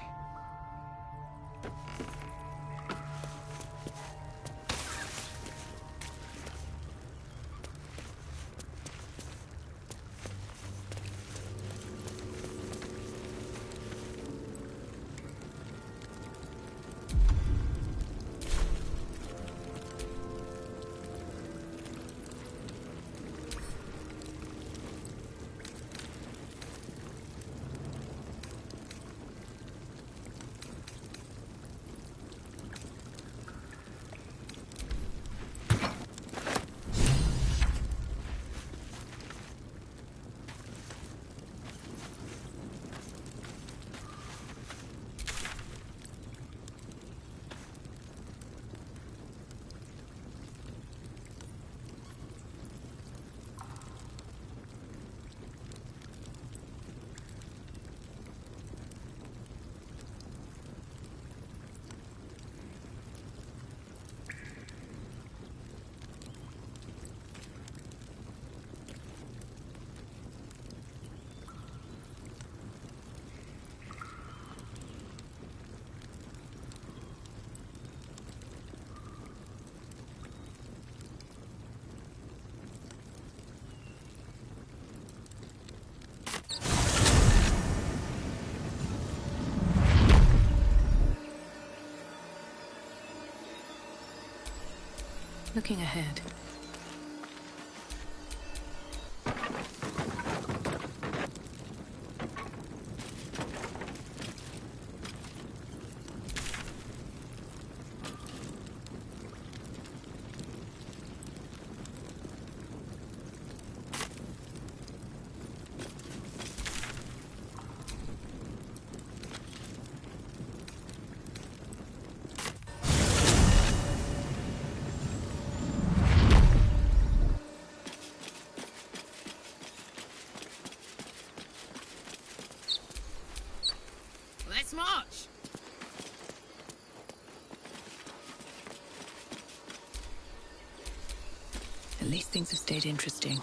Looking ahead. Let's march! At least things have stayed interesting.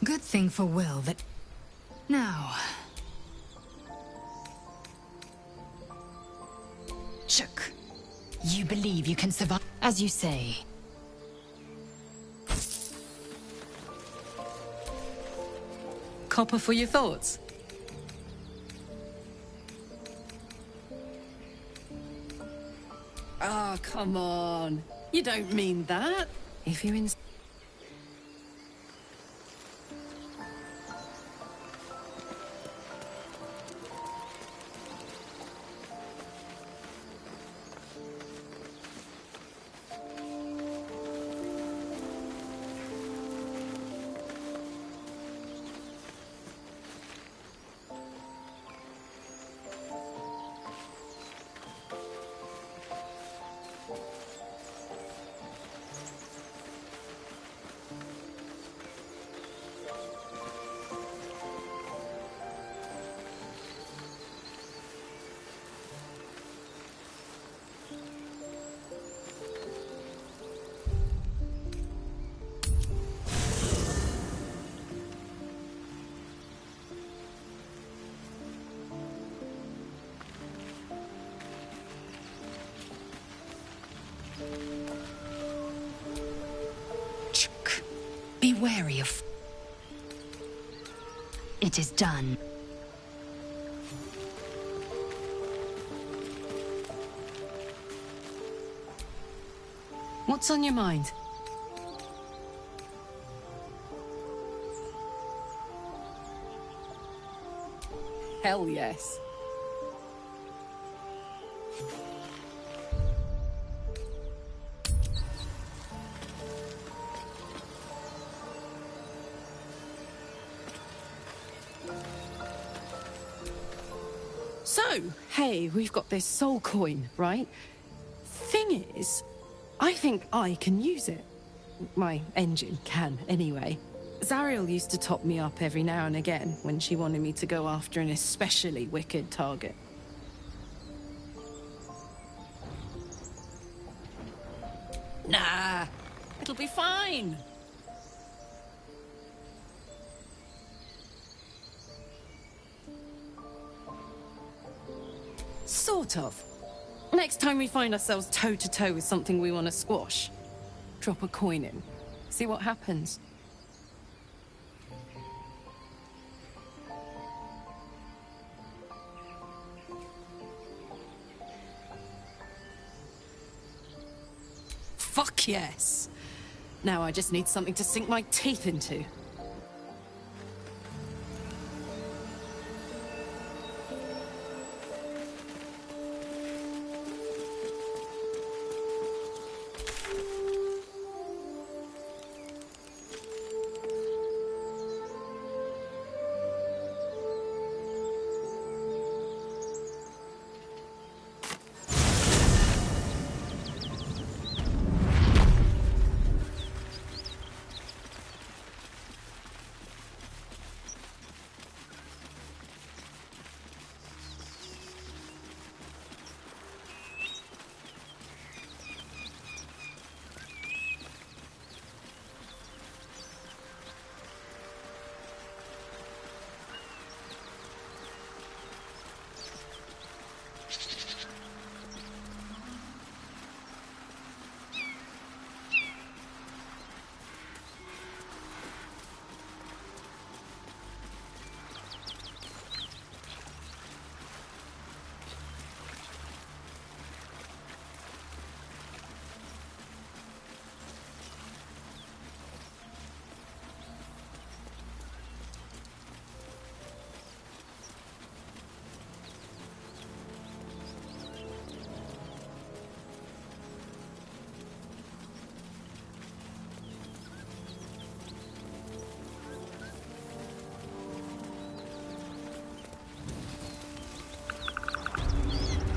Good thing for Will that... Now... Shook. You believe you can survive, as you say. Copper for your thoughts? Oh, come on. You don't mean that. If you insist. Be wary of... It is done. What's on your mind? Hell yes. So, hey, we've got this soul coin, right? Thing is, I think I can use it. My engine can, anyway. Zariel used to top me up every now and again when she wanted me to go after an especially wicked target. Nah, it'll be fine. Sort of. Next time we find ourselves toe-to-toe with something we want to squash, drop a coin in. See what happens. Yes. Now I just need something to sink my teeth into.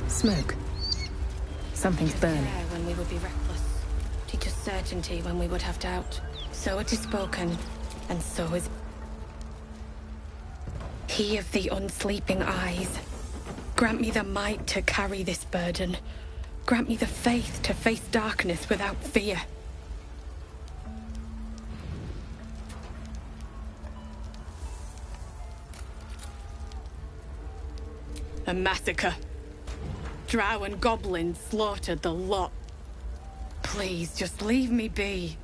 Smoke. Something's burning. When we would be reckless. Teach us certainty when we would have doubt. So it is spoken, and so is... He of the unsleeping eyes. Grant me the might to carry this burden. Grant me the faith to face darkness without fear. A massacre. Drow and goblins slaughtered the lot. Please, just leave me be.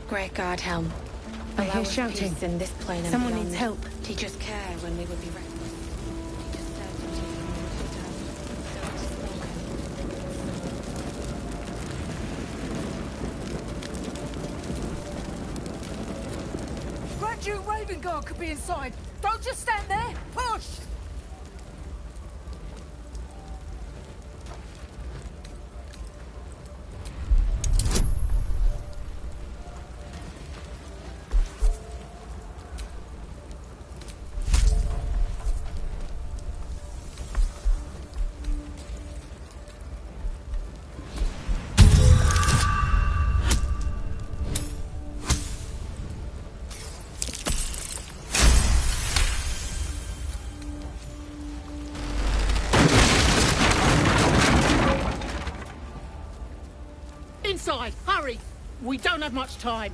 Great God, Helm. I hear Allow us shouting. peace in this plane and Someone beyond. needs help. Teach us care when we would be reckless. Teach us certainty when we would have doubt. So it is spoken. Grand Duke Ravengard could be inside. Don't just stand there. Push! Inside! Hurry! We don't have much time.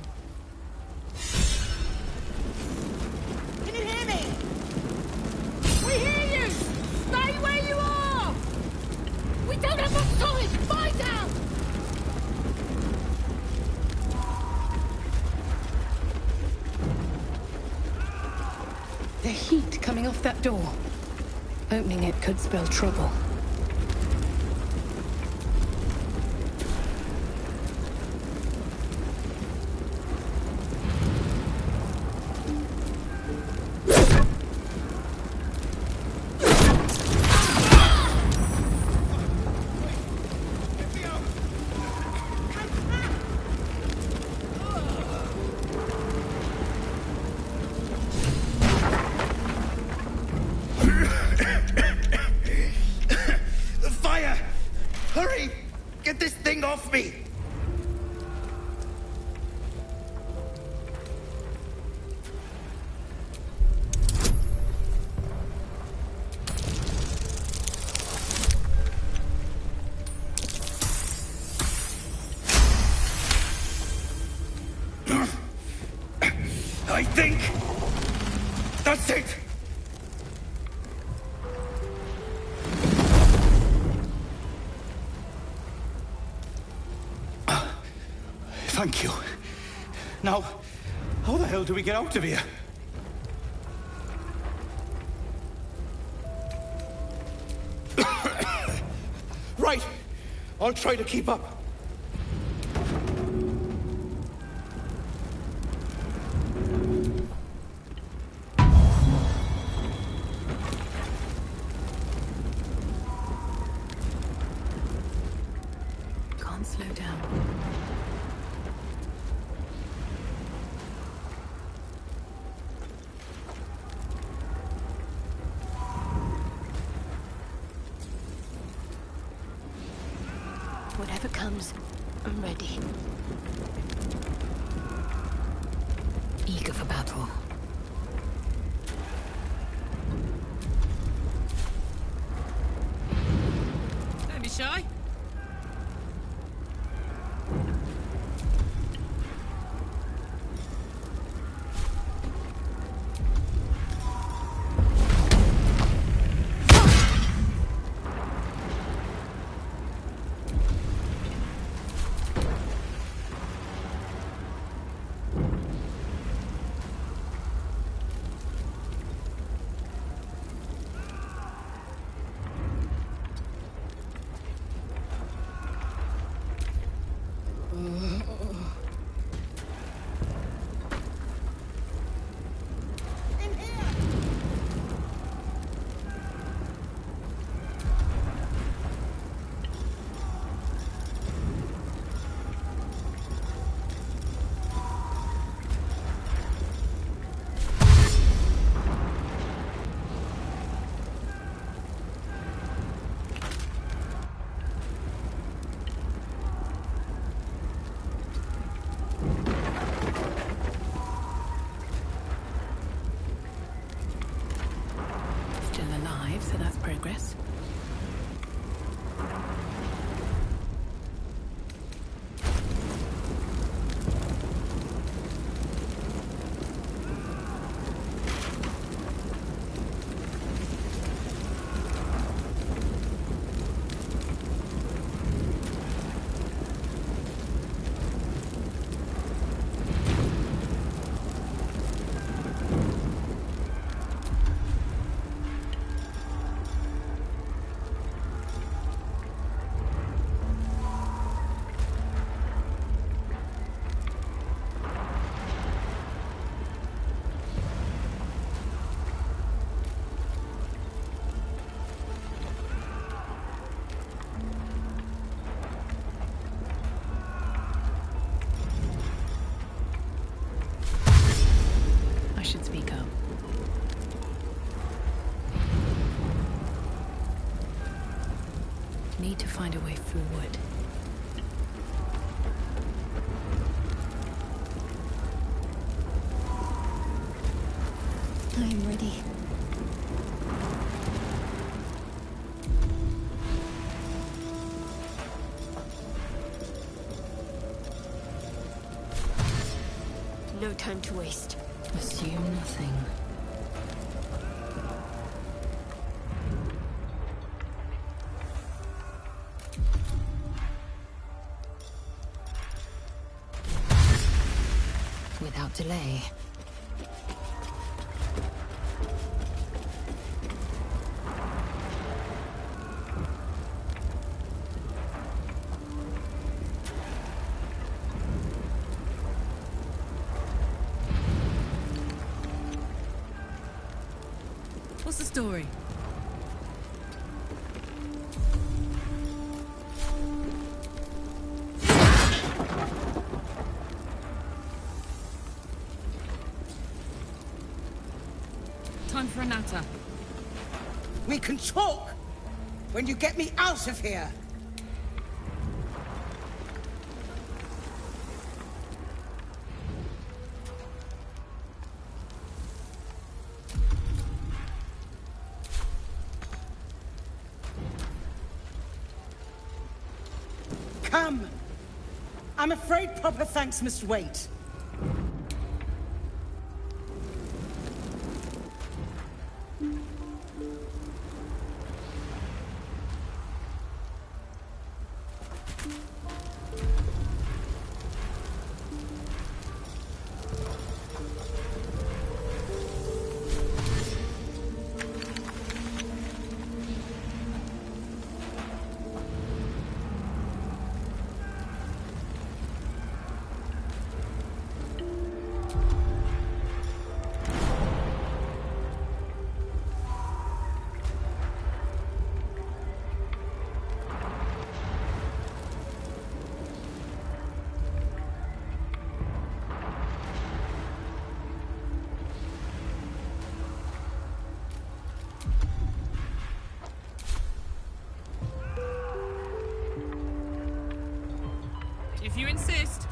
Can you hear me? We hear you! Stay where you are! We don't have much time! Find out! The heat coming off that door. Opening it could spell trouble. Fire! Hurry! Get this thing off me! I think that's it! Thank you. Now, how the hell do we get out of here? Right. I'll try to keep up. Can't slow down. Whatever comes, I'm ready. Eager for battle. Don't be shy. Still alive, so that's progress. I should speak up. Need to find a way forward. I am ready. No time to waste. Assume nothing. Without delay. What's the story? Time for a natter. We can talk when you get me out of here. Come. I'm afraid proper thanks must wait. If you insist.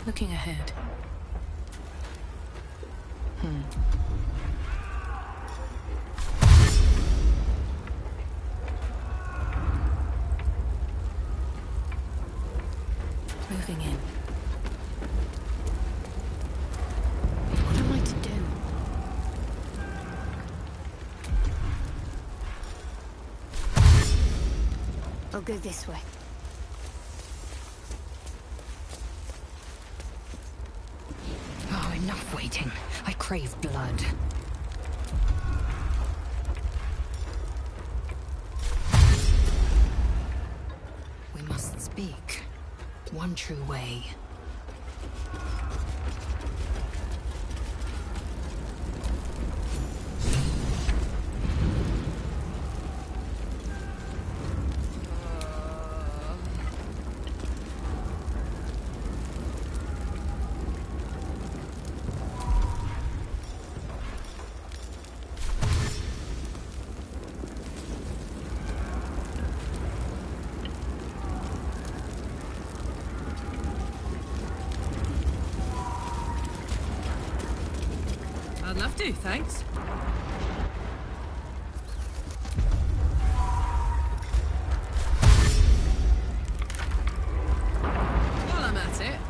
Looking ahead. Moving in. What am I to do? I'll go this way. Oh, enough waiting. I crave blood. We must speak. One true way. I'd love to, thanks. While I'm at it.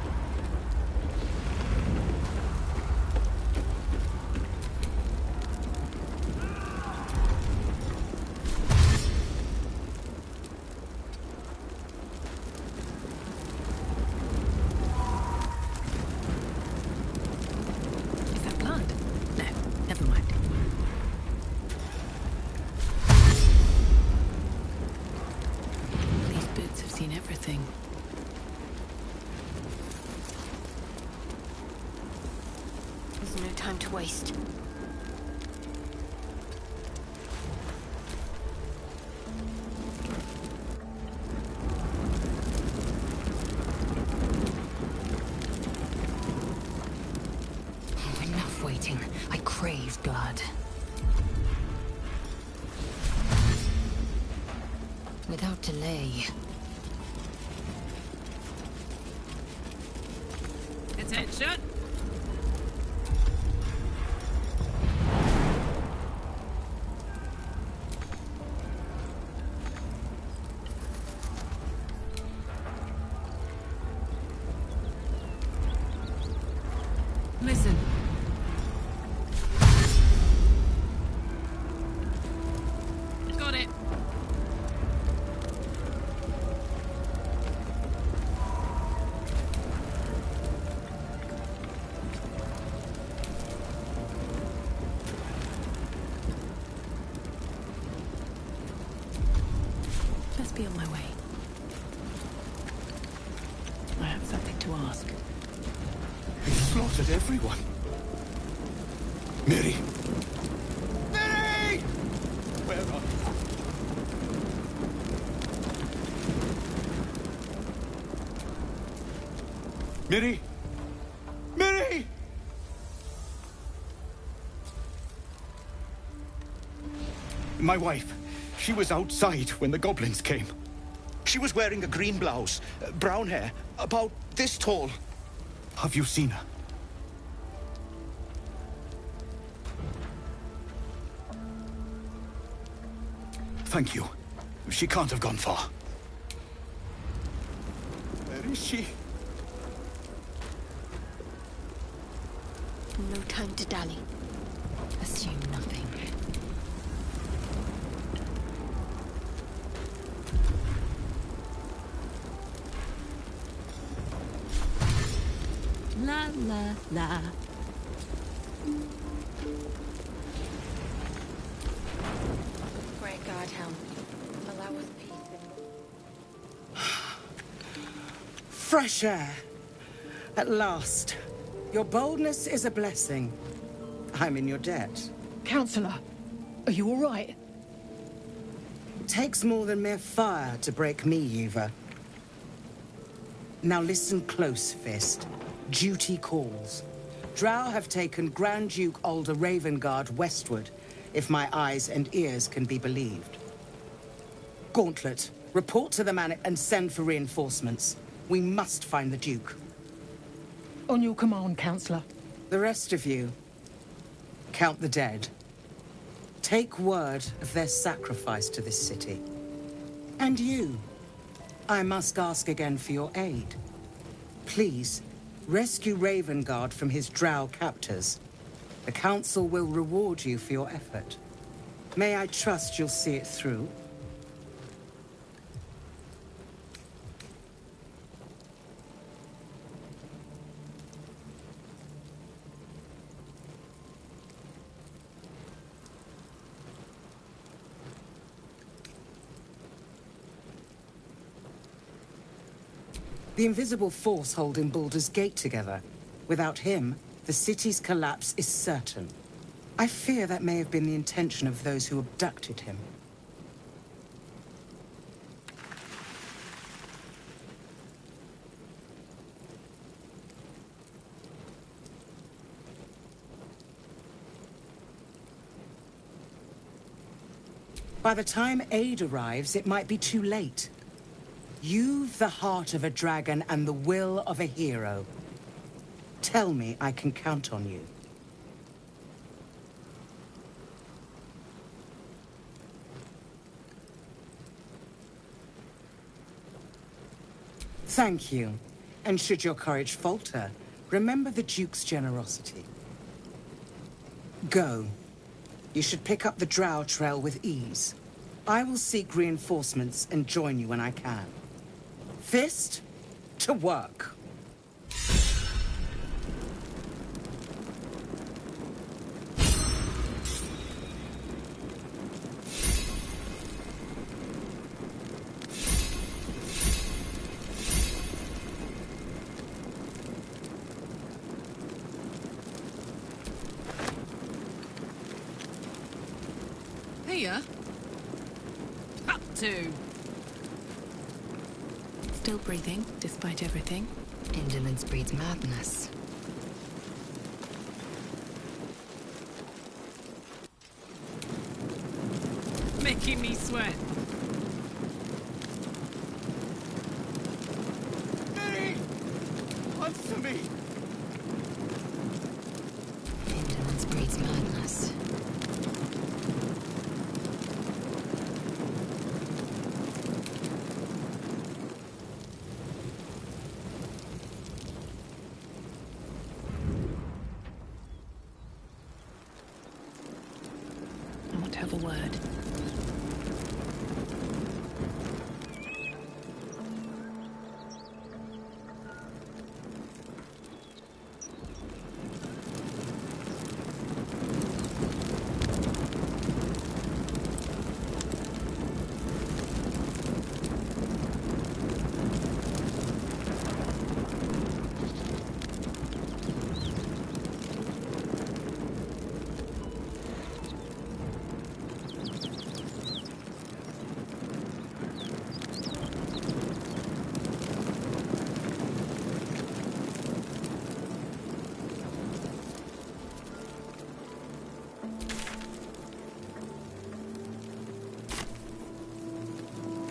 Is that blood? No, never mind. These boots have seen everything. There's no time to waste. Oh, enough waiting. I crave blood. Without delay. Attention! Listen. Got it. Let's be on my way. I have something to ask. He slaughtered everyone. Mary! Mary! Where are you? Mary! Mary! My wife. She was outside when the goblins came. She was wearing a green blouse, brown hair, about this tall. Have you seen her? Thank you. She can't have gone far. Where is she? No time to dally. Assume nothing. La la la. Great guard helm. Fresh air. At last. Your boldness is a blessing. I'm in your debt. Counselor, are you all right? It takes more than mere fire to break me, Eva. Now listen close, Fist. Duty calls. Drow have taken Grand Duke Alder Ravengard westward, if my eyes and ears can be believed. Gauntlet, report to the man and send for reinforcements. We must find the Duke. On your command, Counselor. The rest of you, count the dead. Take word of their sacrifice to this city. And you, I must ask again for your aid. Please, rescue Ravengard from his drow captors. The Council will reward you for your effort. May I trust you'll see it through? The invisible force holding Baldur's Gate together. Without him, the city's collapse is certain. I fear that may have been the intention of those who abducted him. By the time aid arrives, it might be too late. You've the heart of a dragon and the will of a hero. Tell me I can count on you. Thank you. And should your courage falter, remember the Duke's generosity. Go. You should pick up the Drow trail with ease. I will seek reinforcements and join you when I can. Fist, to work. Here? Up to. Still breathing, despite everything. Indolence breeds madness. Making me sweat. Mary! Answer me! Indolence breeds madness. I want to have a word.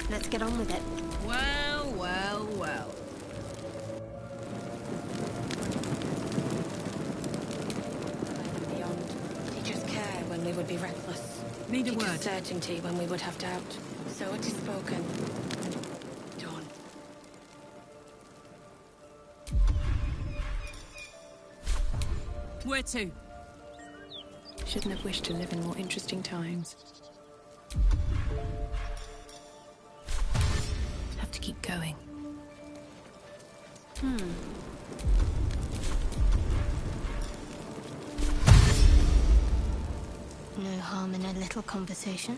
Let's get on with it. Well, well, well. Beyond. Teachers care when we would be reckless. Need a Teachers word. certainty when we would have doubt. So it is spoken. Done. Where to? Shouldn't have wished to live in more interesting times. Have to keep going. No harm in a little conversation.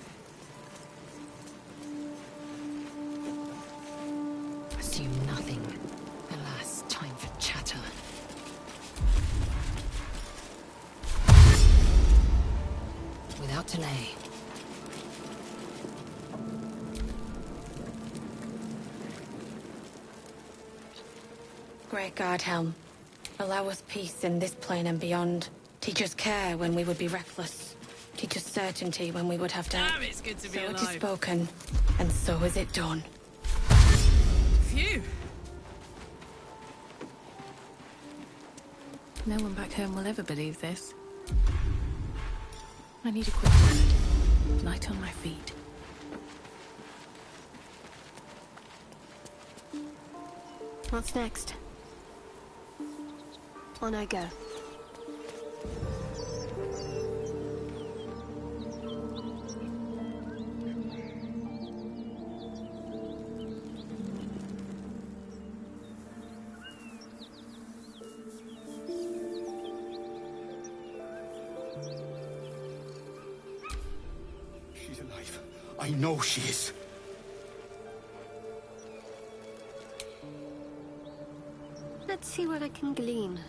Assume nothing. delay. Great Guardhelm, allow us peace in this plane and beyond. Teach us care when we would be reckless. Teach us certainty when we would have doubt. Damn, it's good to be So it is alive. spoken, and so is it done. Phew. No one back home will ever believe this. I need a quick word. Light on my feet. What's next? On I go. She's alive. I know she is. Let's see what I can glean.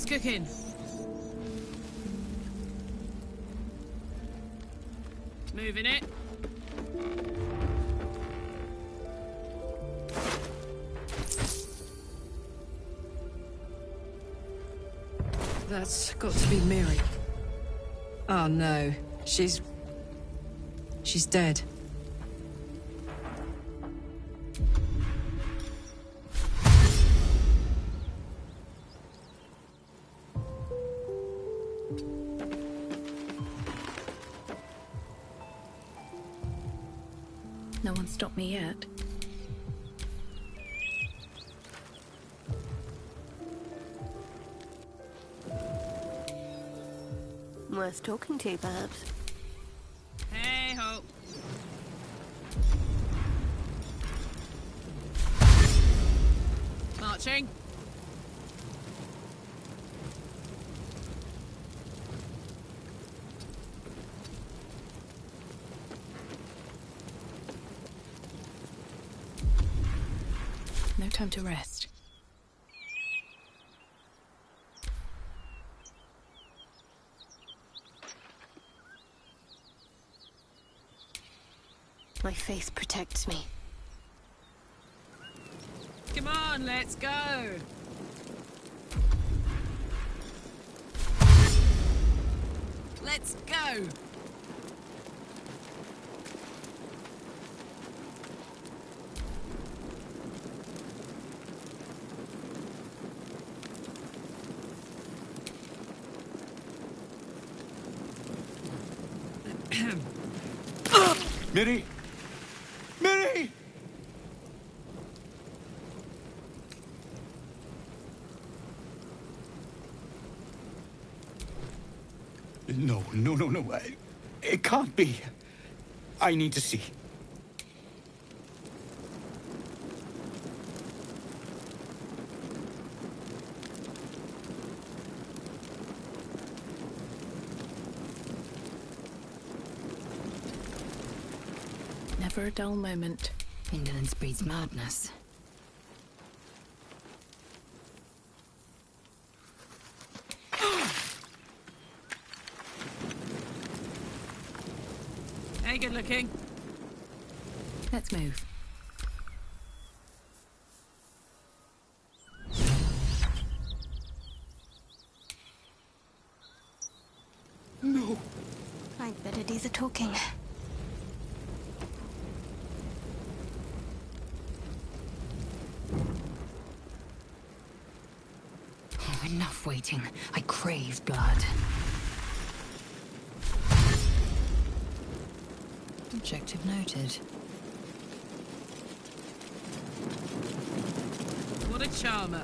What's cooking? Moving it. That's got to be Miri. Oh no, she's dead. No one stopped me yet. Worth talking to, perhaps. Hey ho. Marching. No time to rest. My faith protects me. Come on, let's go. Let's go. Miri! Miri! No. It can't be. I need to see. Never a dull moment. Indolence breeds madness. Hey, good looking. Let's move. No. I bet it is a talking. Oh, enough waiting. I crave blood. Objective noted. What a charmer.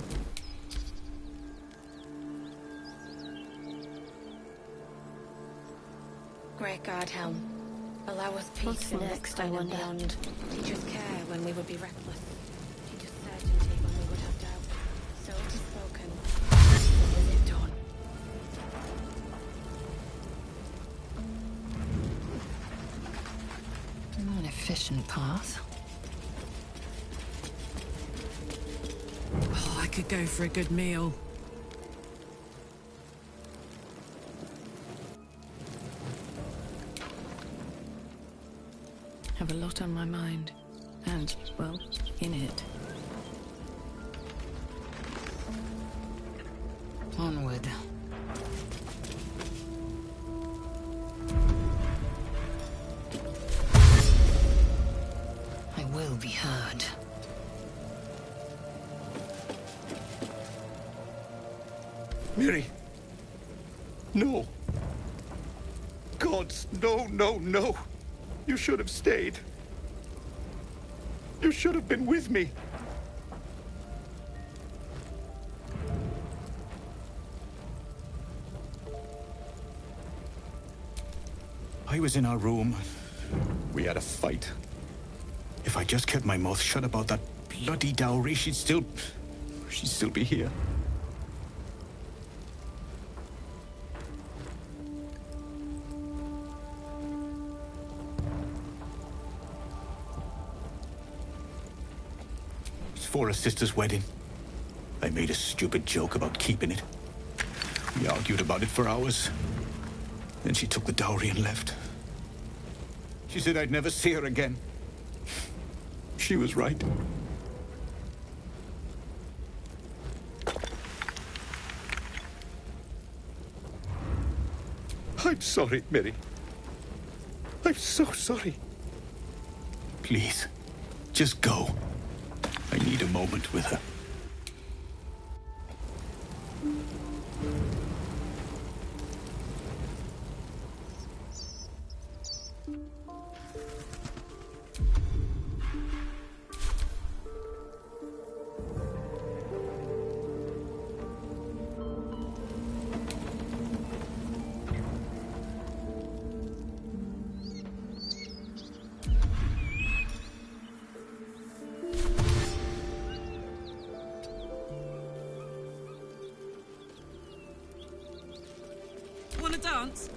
Great God, Helm. Allow us peace What's in next, this I plane and wonder? beyond. Teach us care when we would be reckless. Teach us certainty when we would have doubt. So it is spoken. So is it done. An efficient path. Oh, I could go for a good meal. Have a lot on my mind. And, well, in it. Onward. I will be heard. Miri! No! Gods, no! You should have stayed. You should have been with me. I was in our room. We had a fight. If I just kept my mouth shut about that bloody dowry, she'd still be here. For a sister's wedding. I made a stupid joke about keeping it. We argued about it for hours. Then she took the dowry and left. She said I'd never see her again. She was right. I'm sorry, Mary. I'm so sorry. Please, just go. I need a moment with her. Want to dance?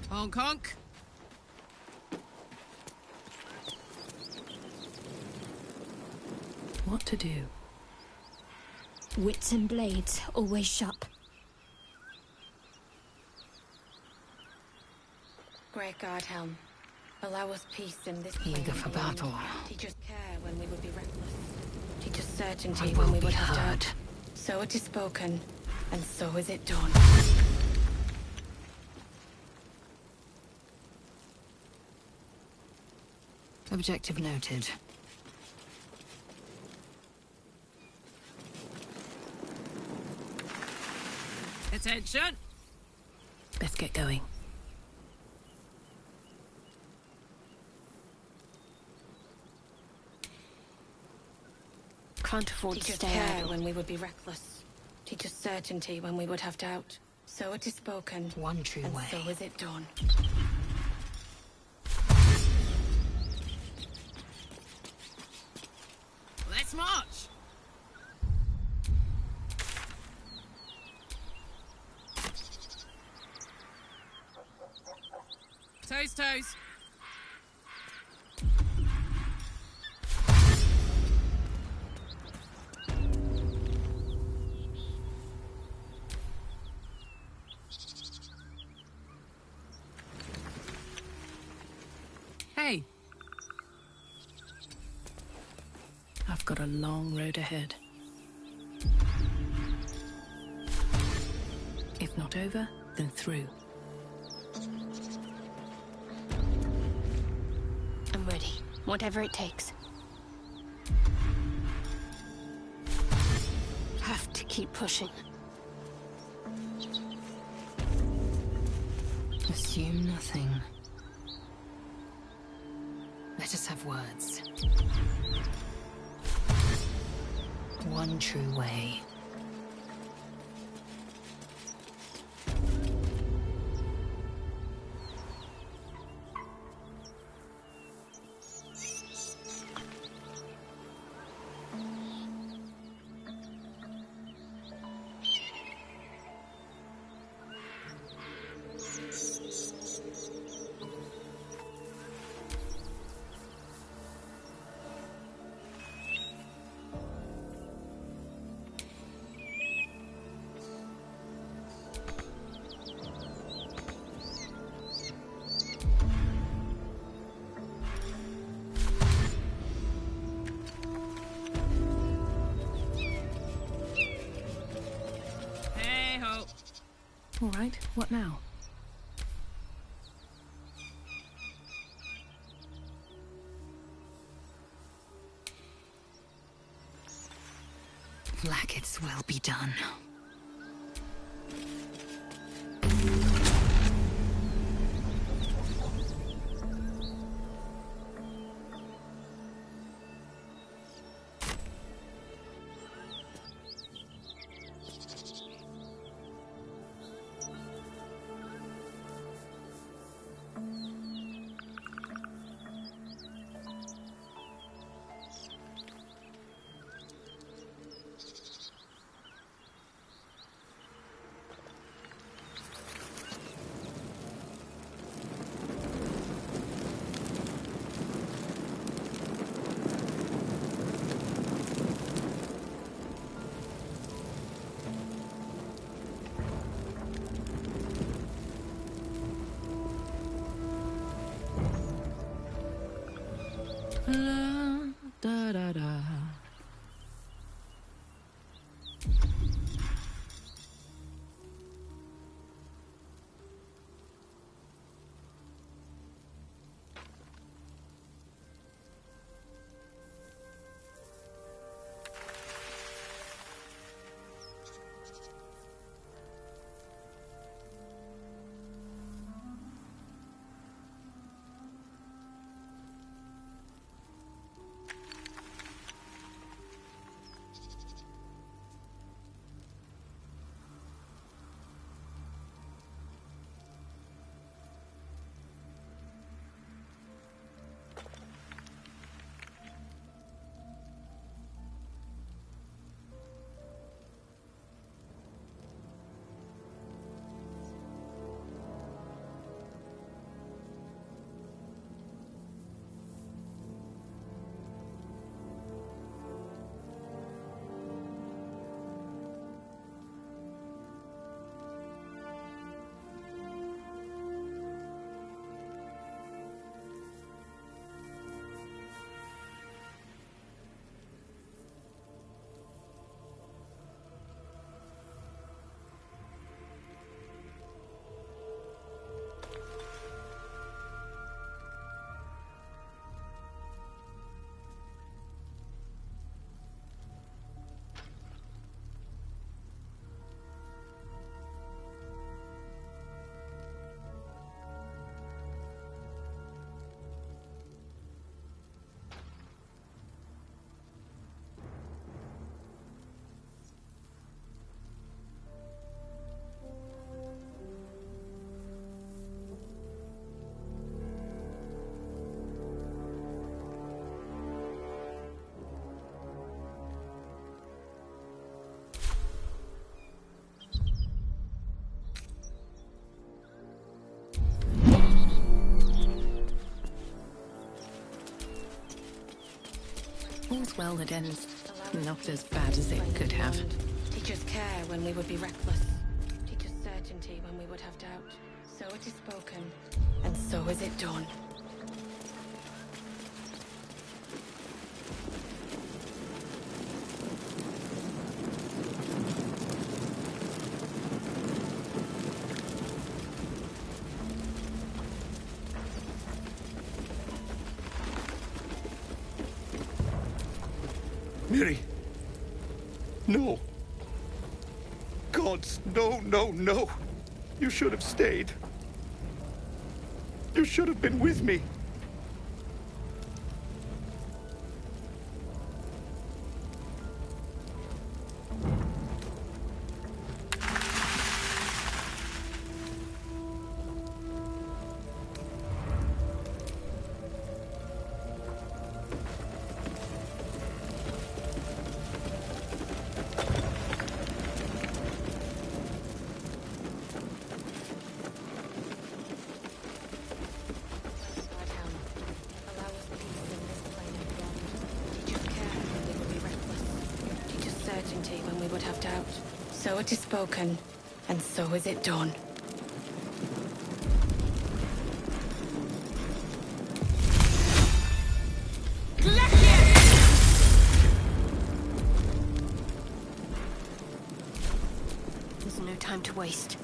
Honk honk. What to do? Wits and blades, always sharp. Great God, Helm. Allow us peace in this Eager for battle. Teach us care when we would be reckless. Teach us certainty I when will we be would have heard. doubt. So it is spoken, and so is it done. Objective noted. Attention! Let's get going. Can't afford Teach to us stay care idle. when we would be reckless. Teach us certainty when we would have doubt. So it is spoken. One true and way. so is it done. Let's march! Toes, toes. Hey. I've got a long road ahead. If not over, then through. I'm ready. Whatever it takes. Have to keep pushing. Assume nothing. Let us have words. One true way. right. What now? Blacket's will be done. La, da, da, da. All's well that ends. Not as bad as it could have. Teach us care when we would be reckless. Teach us certainty when we would have doubt. So it is spoken, and so is it done. Miri! No! Gods, no, no, no! You should have stayed. You should have been with me. When we would have doubt. So it is spoken, and so is it done. There's no time to waste.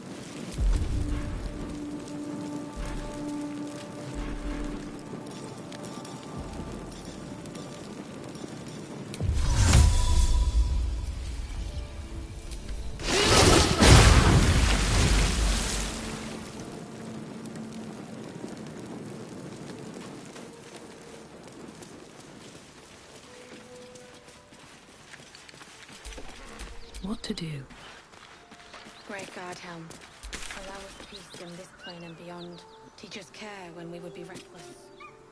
what to do. Great God, Helm. Allow us peace in this plane and beyond. Teach us care when we would be reckless.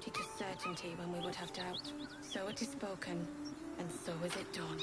Teach us certainty when we would have doubt. So it is spoken, and so is it done.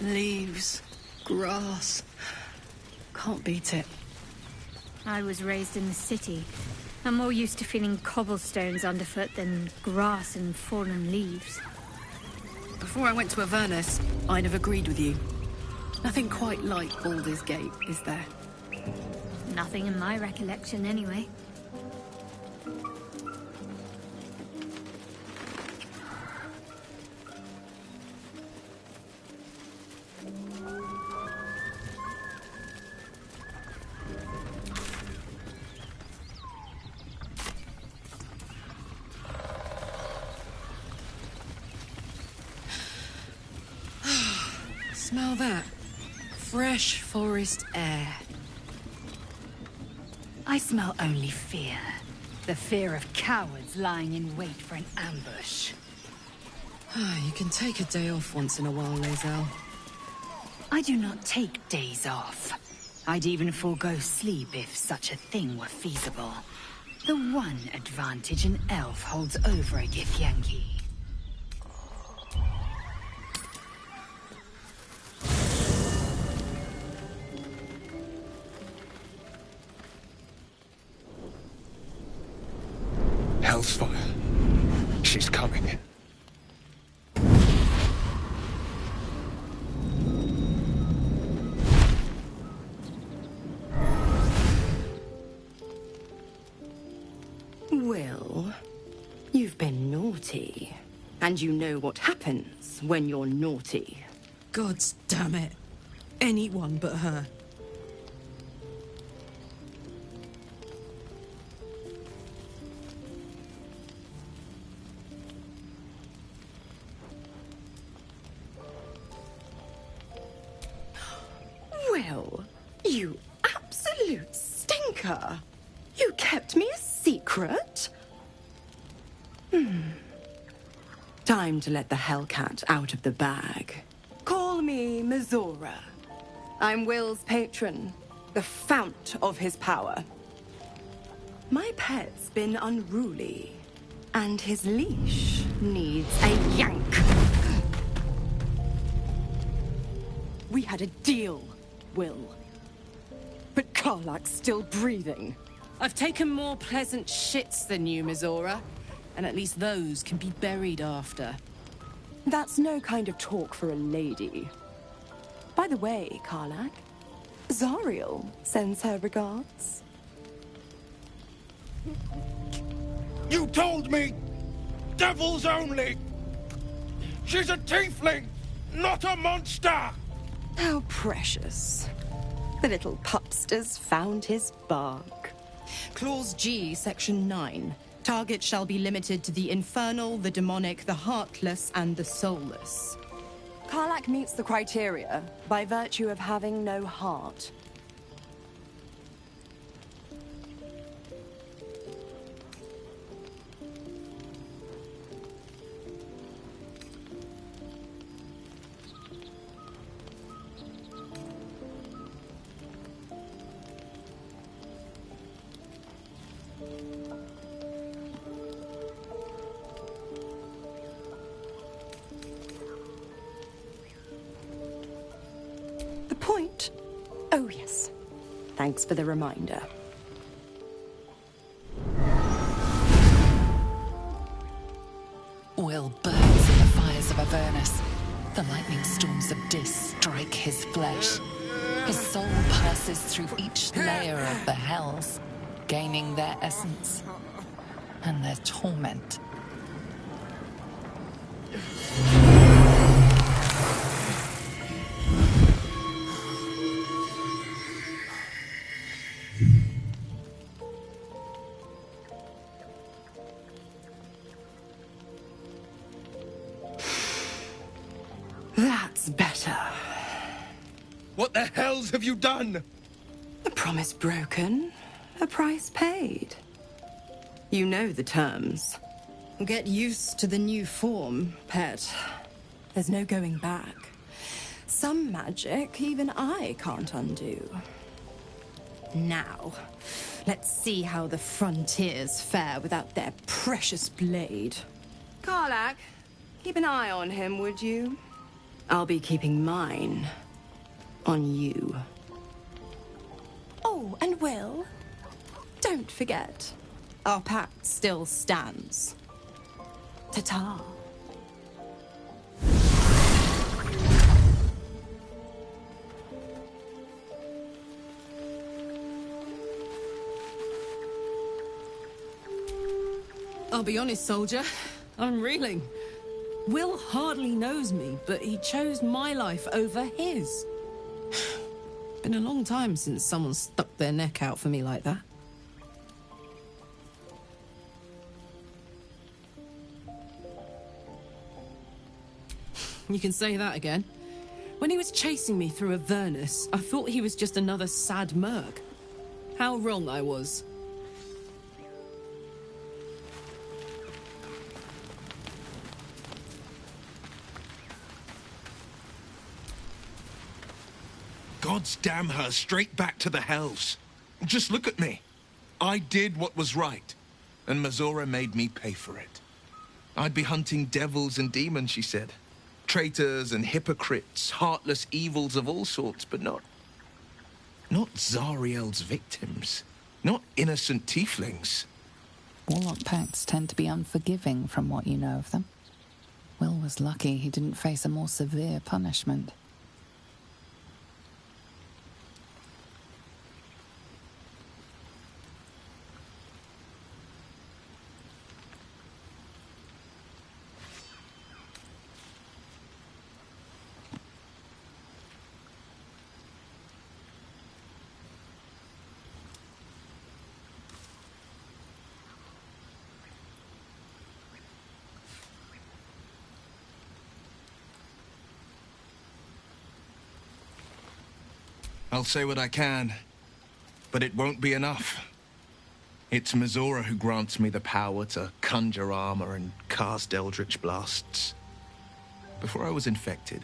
Leaves, grass. Can't beat it. I was raised in the city. I'm more used to feeling cobblestones underfoot than grass and fallen leaves. Before I went to Avernus, I'd have agreed with you. Nothing quite like Baldur's Gate, is there? Nothing in my recollection, anyway. Smell that. Fresh forest air. I smell only fear. The fear of cowards lying in wait for an ambush. You can take a day off once in a while, Lae'zel. I do not take days off. I'd even forego sleep if such a thing were feasible. The one advantage an elf holds over a Githyanki. Hellsfire. She's coming. Well, you've been naughty. And you know what happens when you're naughty. Gods damn it. Anyone but her. Well, you absolute stinker. You kept me a secret? Time to let the Hellcat out of the bag. Call me Mizora. I'm Will's patron, the fount of his power. My pet's been unruly, and his leash needs a yank. We had a deal, Will. But Karlak's still breathing. I've taken more pleasant shits than you, Mizora. And at least those can be buried after. That's no kind of talk for a lady. By the way, Karlak, Zariel sends her regards. You told me! Devils only! She's a tiefling, not a monster! How precious. The little pupster's found his bark. Clause G, Section 9. Target shall be limited to the infernal, the demonic, the heartless, and the soulless. Karlak meets the criteria by virtue of having no heart. Point? Oh, yes. Thanks for the reminder. Will burns in the fires of Avernus. The lightning storms of Dis strike his flesh. His soul passes through each layer of the hells, gaining their essence and their torment. That's better. What the hells have you done? A promise broken, a price paid. You know the terms. Get used to the new form, pet. There's no going back. Some magic even I can't undo. Now, let's see how the frontiers fare without their precious blade. Karlach, keep an eye on him, would you? I'll be keeping mine on you. Oh, and Will, don't forget, our pact still stands. Ta-ta. I'll be honest, soldier. I'm reeling. Will hardly knows me, but he chose my life over his. Been a long time since someone stuck their neck out for me like that. You can say that again. When he was chasing me through Avernus, I thought he was just another sad merc. How wrong I was. God's damn her, straight back to the hells. Just look at me. I did what was right, and Mizora made me pay for it. I'd be hunting devils and demons, she said. Traitors and hypocrites, heartless evils of all sorts, but not Zariel's victims. Not innocent tieflings. Warlock pacts tend to be unforgiving from what you know of them. Will was lucky he didn't face a more severe punishment. I'll say what I can, but it won't be enough. It's Mizora who grants me the power to conjure armor and cast eldritch blasts. Before I was infected,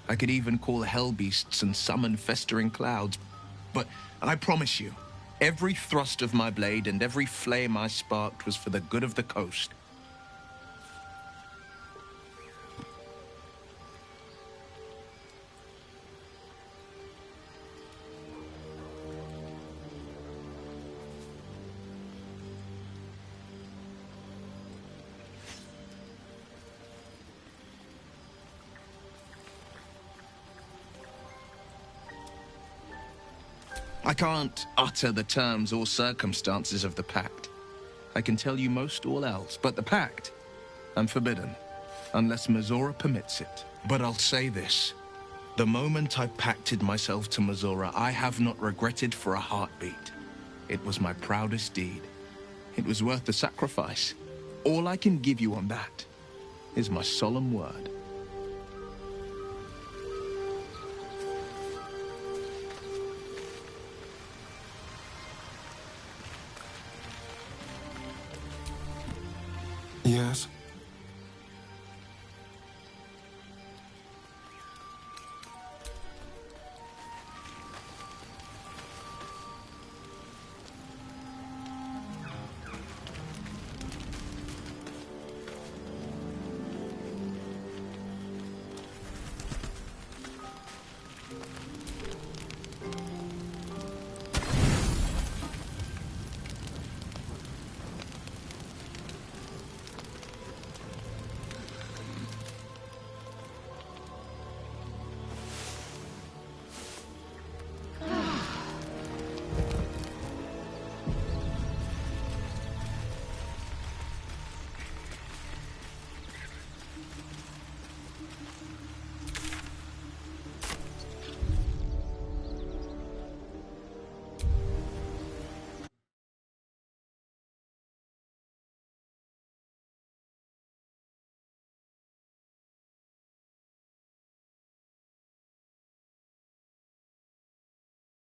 I could even call hell beasts and summon festering clouds. But I promise you, every thrust of my blade and every flame I sparked was for the good of the coast. I can't utter the terms or circumstances of the pact. I can tell you most all else, but the pact, I'm forbidden, unless Mizora permits it. But I'll say this. The moment I pacted myself to Mizora, I have not regretted for a heartbeat. It was my proudest deed. It was worth the sacrifice. All I can give you on that is my solemn word.